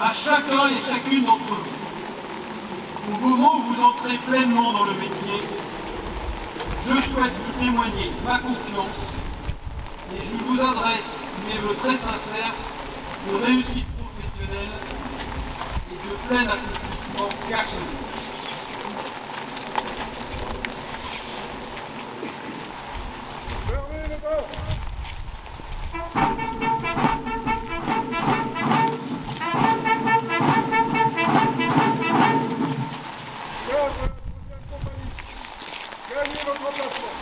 Speaker 6: À chacun et chacune d'entre vous, au moment où vous entrez pleinement dans le métier, je souhaite vous témoigner ma confiance et je vous adresse mes vœux très sincères de réussite professionnelle et de plein accomplissement personnel.
Speaker 3: Fermez les portes. Garde de la 3e compagnie, gagnez votre emplacement.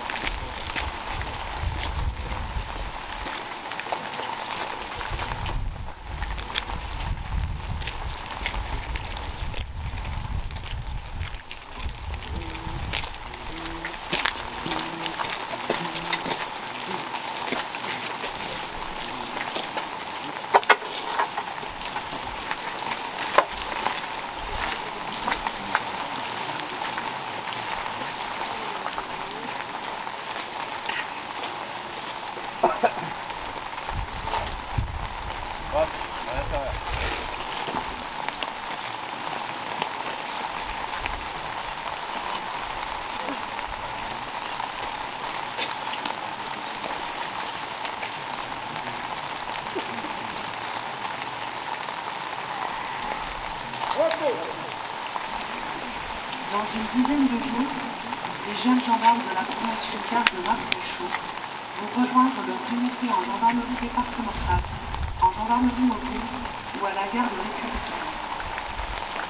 Speaker 2: Dans une dizaine de jours, les jeunes gendarmes de la promotion garde de Marseille-Chaud vont rejoindre leurs unités en gendarmerie départementale, en gendarmerie mobile ou à la garde républicaine.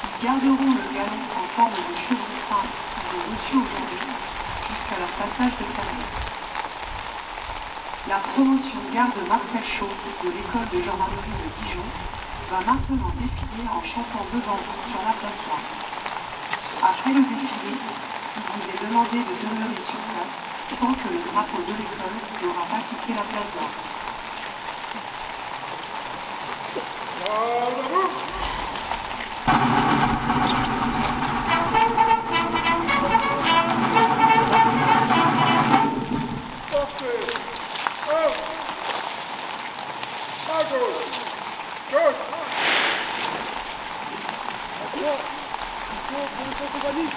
Speaker 2: Ils garderont le galon en forme de chevron fin qu'ils ont reçu aujourd'hui jusqu'à leur passage de carrière. La promotion garde de Marseille-Chaud de l'école de gendarmerie de Dijon va maintenant défiler en chantant devant vous sur la place d'armes. Après le défilé, il vous est demandé de demeurer sur place tant que le drapeau de l'école n'aura pas quitté la place d'armes.
Speaker 3: Portez. Un. À gauche. Gauche. À droite. Il faut pour le compagnie.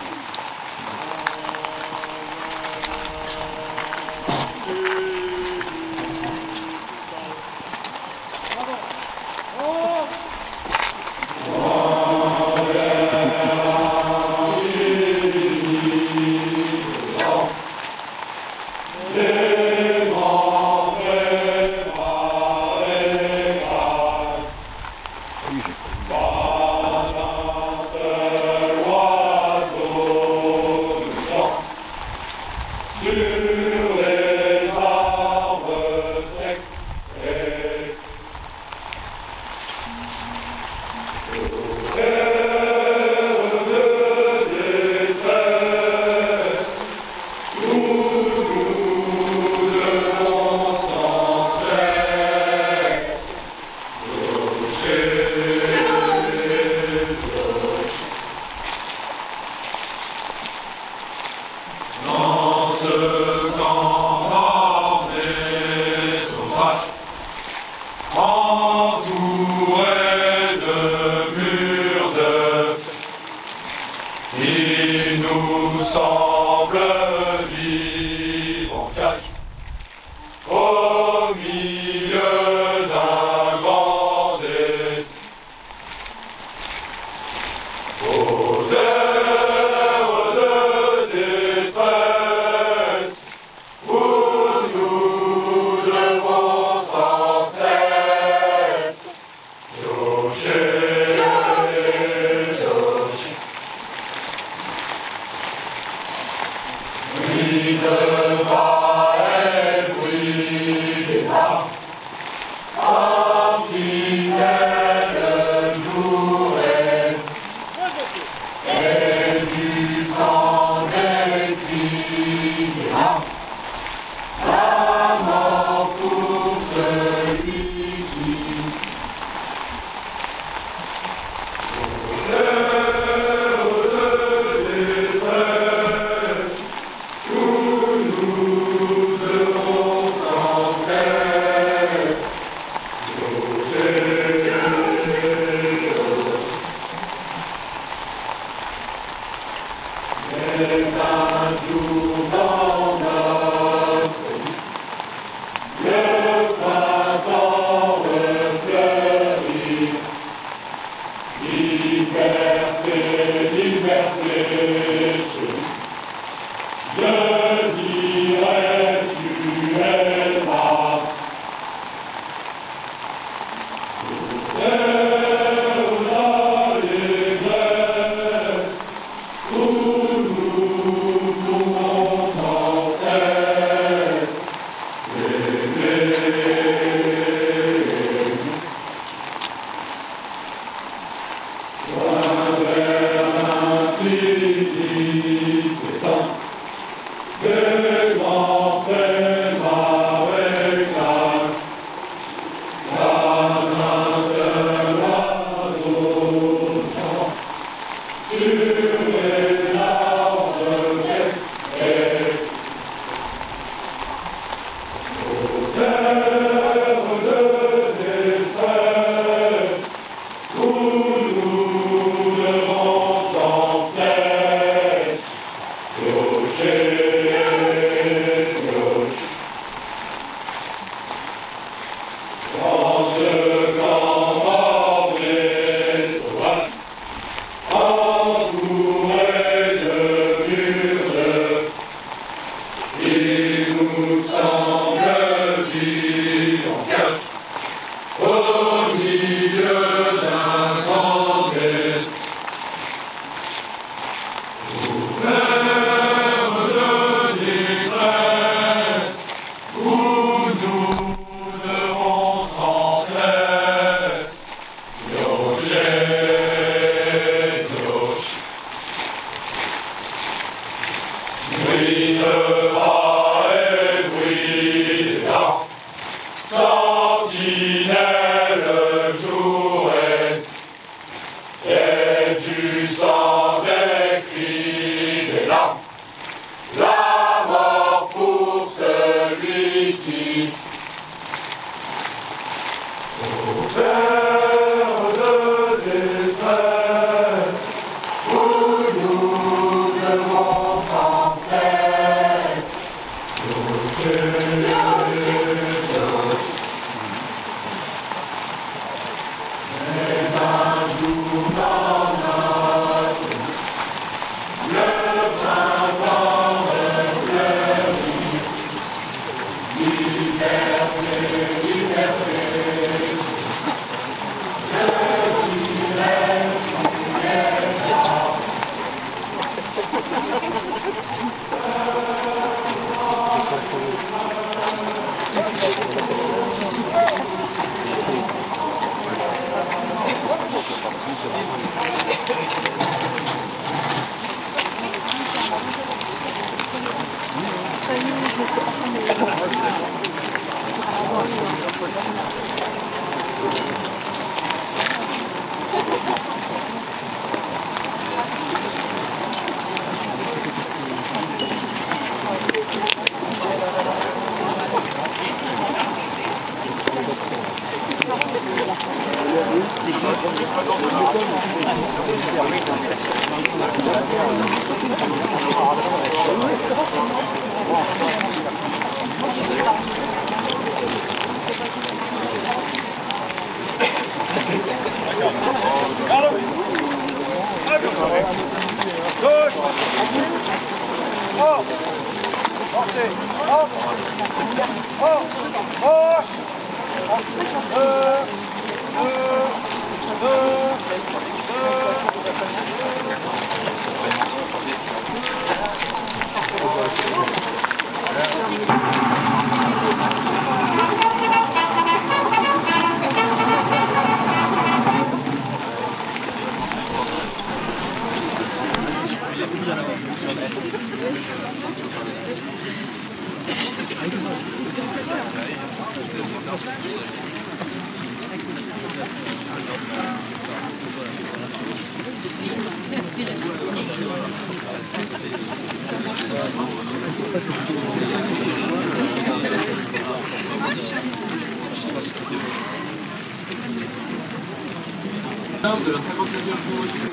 Speaker 9: De la 59e promotion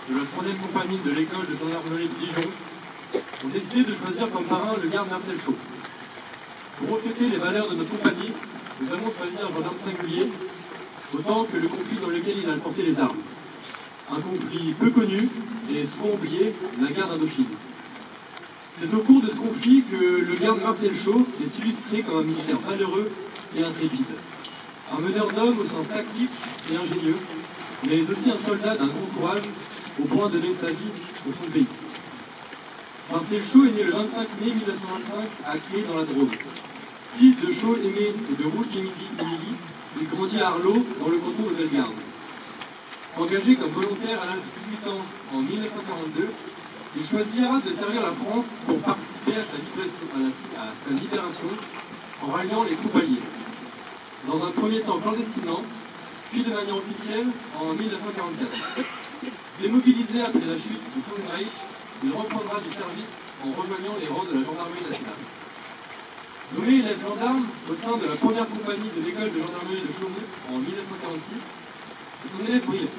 Speaker 9: de la 3e compagnie de l'école de gendarmerie de Dijon ont décidé de choisir comme parrain le garde Marcel Chaud. Pour refléter les valeurs de notre compagnie, nous avons choisi un gendarme singulier, autant que le conflit dans lequel il a porté les armes. Un conflit peu connu et souvent oublié, la guerre d'Indochine. C'est au cours de ce conflit que le garde Marcel Chaud s'est illustré comme un militaire valeureux et intrépide. Un meneur d'hommes au sens tactique et ingénieux, mais aussi un soldat d'un grand courage au point de donner sa vie pour son pays. Marcel Chaud est né le 25 mai 1925 à Clé dans la Drôme. Fils de Chaud Aimé et de Roux Émilie, il grandit à Arlot dans le canton de Bellegarde. Engagé comme volontaire à l'âge de 18 ans en 1942, il choisira de servir la France pour participer à sa libération en ralliant les troupes alliées. Dans un premier temps clandestinement, puis de manière officielle en 1944. Démobilisé après la chute du Troisième Reich, il reprendra du service en rejoignant les rangs de la gendarmerie nationale. Nommé élève gendarme au sein de la première compagnie de l'école de gendarmerie de Chaumont en 1946, c'est un élève brillant.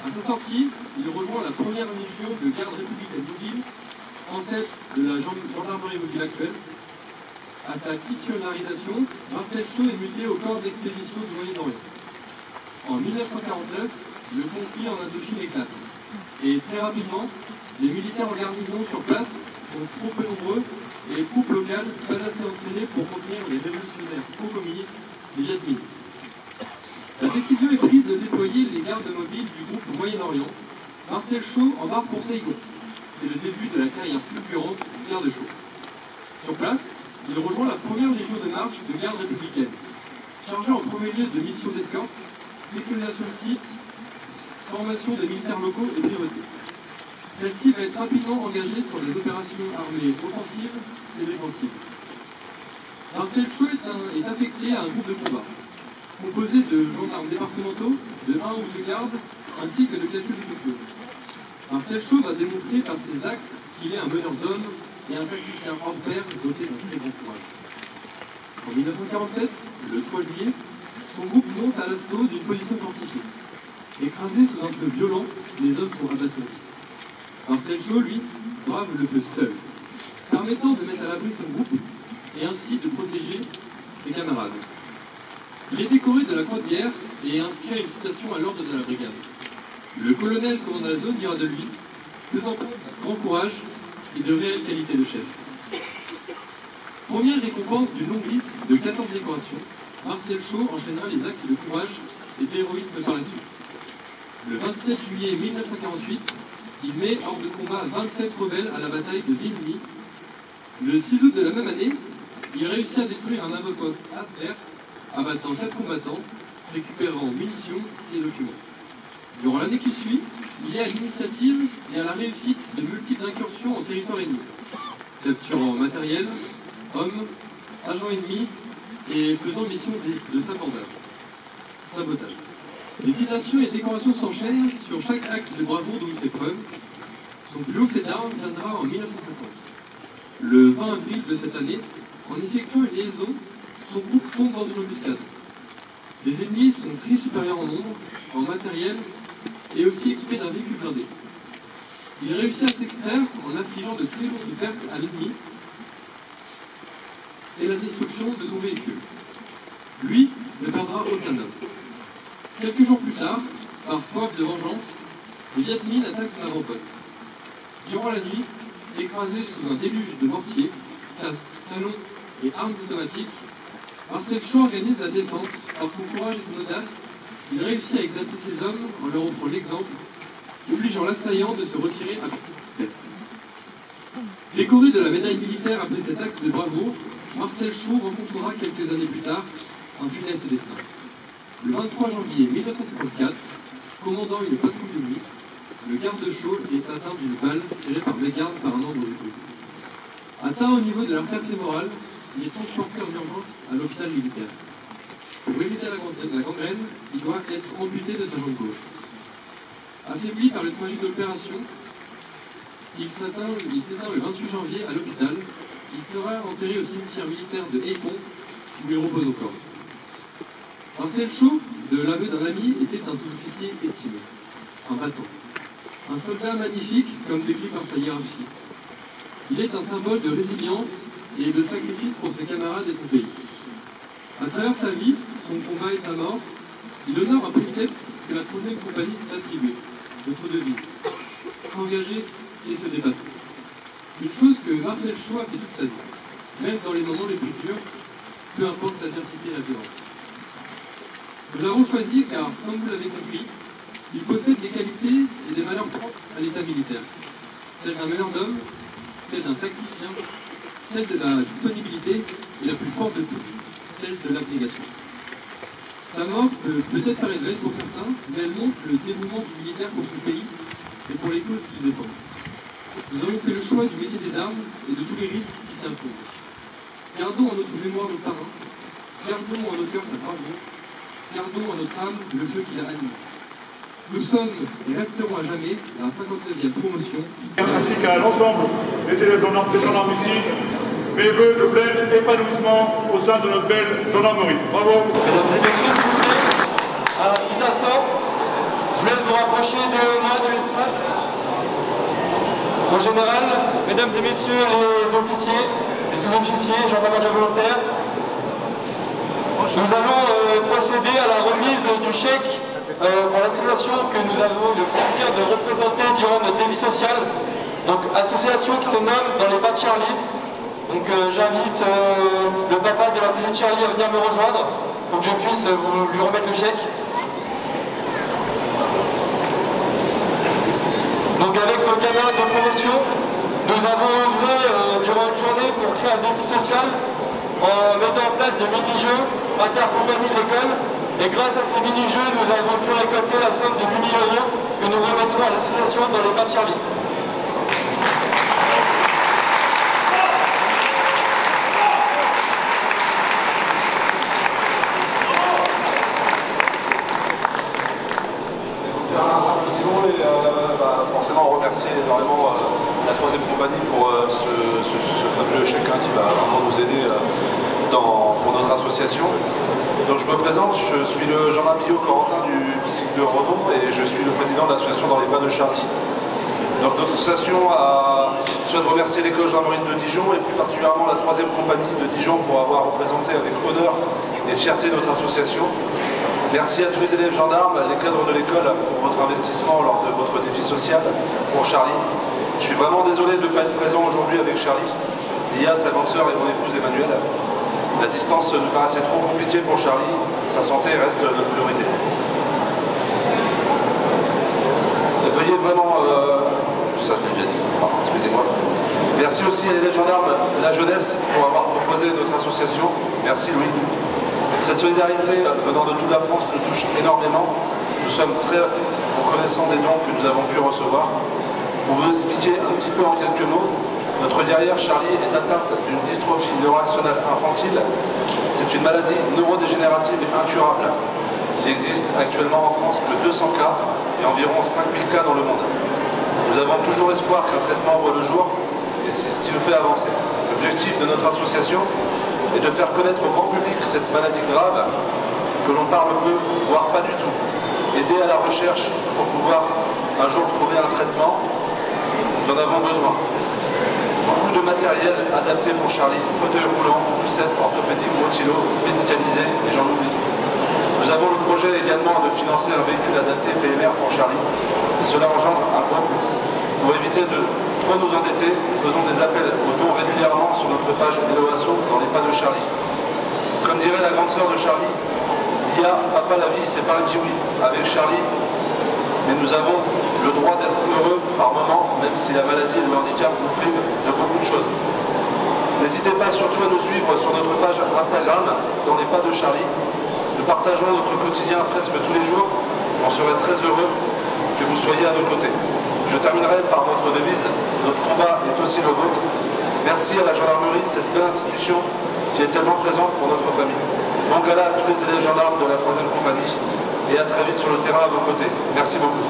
Speaker 9: À sa sortie, il rejoint la première légion de garde républicaine mobile, ancêtre de la gendarmerie mobile actuelle. À sa titularisation, Marcel Chaud est muté au corps d'expédition du Moyen-Orient. En 1949, le conflit en Indochine éclate. Et très rapidement, les militaires en garnison sur place sont trop peu nombreux et les troupes locales pas assez entraînées pour contenir les révolutionnaires pro-communistes, les Viet Minh. La décision est prise de déployer les gardes mobiles du groupe Moyen-Orient. Marcel Chaud embarque pour Saigon. C'est le début de la carrière fulgurante du garde Chaud. Sur place, il rejoint la première légion de marche de garde républicaine, chargée en premier lieu de missions d'escorte, sécurisation de sites, formation des militaires locaux et priorité. Celle-ci va être rapidement engagée sur des opérations armées offensives et défensives. Marcel Chaud est affecté à un groupe de combat, composé de gendarmes départementaux, de 1 ou 2 gardes, ainsi que de quelques autochtones. Marcel Chaud va démontrer par ses actes qu'il est un meneur d'hommes et un tacticien hors pair doté d'un très grand courage. En 1947, le 3 juillet, son groupe monte à l'assaut d'une position fortifiée. Écrasé sous un feu violent, les hommes sont abasourdis. Marcel Chaud, lui, brave le feu seul. Permettant de mettre à l'abri son groupe,
Speaker 11: et ainsi de protéger ses camarades. Il est décoré de la Croix de guerre et inscrit à une citation à l'ordre de la brigade. Le colonel commandant la zone dira de lui, faisant preuve d'un grand courage et de réelle qualité de chef. Première récompense d'une longue liste de 14 décorations, Marcel Chaud enchaînera les actes de courage et d'héroïsme par la suite. Le 27 juillet 1948, il met hors de combat 27 rebelles à la bataille de Vigny. Le 6 août de la même année, il réussit à détruire un avant-poste adverse, abattant 4 combattants, récupérant munitions et documents. Durant l'année qui suit, il est à l'initiative et à la réussite de multiples incursions en territoire ennemi, capturant matériel, hommes, agents ennemis et faisant mission de sabotage. Les citations et décorations s'enchaînent sur chaque acte de bravoure dont il fait preuve. Son plus haut fait d'armes viendra en 1950. Le 20 avril de cette année, en effectuant une liaison, son groupe tombe dans une embuscade. Les ennemis sont très supérieurs en nombre, en matériel et aussi équipés d'un véhicule blindé. Il réussit à s'extraire en infligeant de très lourdes pertes à l'ennemi et la destruction de son véhicule. Lui ne perdra aucun homme. Quelques jours plus tard, par soif de vengeance, les Viet Minh attaquent son avant-poste. Durant la nuit, écrasé sous un déluge de mortiers, canons et armes automatiques, Marcel Chaud organise la défense. Par son courage et son audace, il réussit à exalter ses hommes en leur offrant l'exemple, obligeant l'assaillant de se retirer à coup de tête. Décoré de la médaille militaire après cet acte de bravoure, Marcel Chaud rencontrera quelques années plus tard un funeste destin. Le 23 janvier 1954, commandant une patrouille de nuit, le garde-chaud est atteint d'une balle tirée par mégarde par un membre du groupe. Atteint au niveau de l'artère fémorale, il est transporté en urgence à l'hôpital militaire. Pour éviter la gangrène, il doit être amputé de sa jambe gauche. Affaibli par le trajet de l'opération, il s'éteint le 28 janvier à l'hôpital. Il sera enterré au cimetière militaire de Haïcon, où il repose encore. Marcel Chaud, de l'aveu d'un ami, était un sous-officier estimé, un bâton. Un soldat magnifique, comme décrit par sa hiérarchie. Il est un symbole de résilience et de sacrifice pour ses camarades et son pays. À travers sa vie, son combat et sa mort, il honore un précepte que la 3e compagnie s'est attribué, notre devise, s'engager et se dépasser. Une chose que Marcel Chaud a fait toute sa vie, même dans les moments les plus durs, peu importe l'adversité et la violence. Nous l'avons choisi car, comme vous l'avez compris, il possède des qualités et des valeurs propres à l'état militaire. Celle d'un meneur d'hommes, celle d'un tacticien, celle de la disponibilité et la plus forte de toutes, celle de l'abnégation. Sa mort peut peut-être paraître vaine pour certains, mais elle montre le dévouement du militaire pour son pays et pour les causes qu'il défend. Nous avons fait le choix du métier des armes et de tous les risques qui s'y incombent. Gardons en notre mémoire nos parrains, gardons en nos cœurs sa bravoure, gardons en notre âme le feu qui l'a animé. Nous sommes et resterons à jamais la 59e promotion.
Speaker 8: Ainsi qu'à l'ensemble des élèves des gendarmes ici, mes voeux de plein épanouissement au sein de notre belle gendarmerie. Bravo.
Speaker 12: Mesdames et messieurs, s'il vous plaît, un petit instant, je laisse vous rapprocher de moi de l'estrade. En général, mesdames et messieurs les officiers, les sous-officiers, gendarmes volontaires, nous allons procéder à la remise du chèque pour l'association que nous avons le plaisir de représenter durant notre défi social. Donc, association qui se nomme Dans les pas de Charlie. Donc, j'invite le papa de la petite Charlie à venir me rejoindre pour que je puisse lui remettre le chèque. Donc, avec nos camarades de promotion, nous avons œuvré durant une journée pour créer un défi social en mettant en place des mini-jeux intercompagnies de l'école. Et grâce à ces mini-jeux, nous avons pu récolter la somme de 8 000 € que nous remettons à l'association Dans les pas de Charlie.
Speaker 13: Forcément remercier énormément la 3e compagnie pour ce fabuleux chèque qui va vraiment nous aider pour notre association. Donc je me présente, je suis le gendarme Corentin du cycle de Redon et je suis le président de l'association Dans les pas de Charlie. Donc Notre association souhaite remercier l'école gendarmerie de Dijon et plus particulièrement la 3e compagnie de Dijon pour avoir représenté avec honneur et fierté notre association. Merci à tous les élèves gendarmes, les cadres de l'école pour votre investissement lors de votre défi social pour Charlie. Je suis vraiment désolé de ne pas être présent aujourd'hui avec Charlie, Lia, sa grande sœur et mon épouse Emmanuelle. La distance nous paraissait trop compliquée pour Charlie, sa santé reste notre priorité. Veuillez vraiment... ça je l'ai déjà dit, pardon, excusez-moi. Merci aussi à l'élève gendarme, la jeunesse, pour avoir proposé notre association. Merci Louis. Cette solidarité venant de toute la France nous touche énormément. Nous sommes très reconnaissants des dons que nous avons pu recevoir. Pour vous expliquer un petit peu en quelques mots, notre guerrière Charlie est atteinte d'une dystrophie neuroaxonale infantile. C'est une maladie neurodégénérative et incurable. Il existe actuellement en France que 200 cas et environ 5000 cas dans le monde. Nous avons toujours espoir qu'un traitement voit le jour et c'est ce qui nous fait avancer. L'objectif de notre association est de faire connaître au grand public cette maladie grave que l'on parle peu, voire pas du tout. Aider à la recherche pour pouvoir un jour trouver un traitement, nous en avons besoin. Beaucoup de matériel adapté pour Charlie, fauteuil roulant, poussette, orthopédique, motilo, médicalisé et j'en oublie. Nous avons le projet également de financer un véhicule adapté PMR pour Charlie et cela engendre un gros coût. Pour éviter de trop nous endetter, nous faisons des appels aux dons régulièrement sur notre page Hello Asso dans les pas de Charlie. Comme dirait la grande sœur de Charlie, Lia, papa la vie c'est pas un kiwi avec Charlie, mais nous avons le droit d'être heureux par moment, même si la maladie et le handicap nous privent de beaucoup de choses. N'hésitez pas surtout à nous suivre sur notre page Instagram, dans les pas de Charlie. Nous partageons notre quotidien presque tous les jours. On serait très heureux que vous soyez à nos côtés. Je terminerai par notre devise, notre combat est aussi le vôtre. Merci à la gendarmerie, cette belle institution qui est tellement présente pour notre famille. Bon gala à tous les élèves gendarmes de la 3e compagnie et à très vite sur le terrain à vos côtés. Merci beaucoup.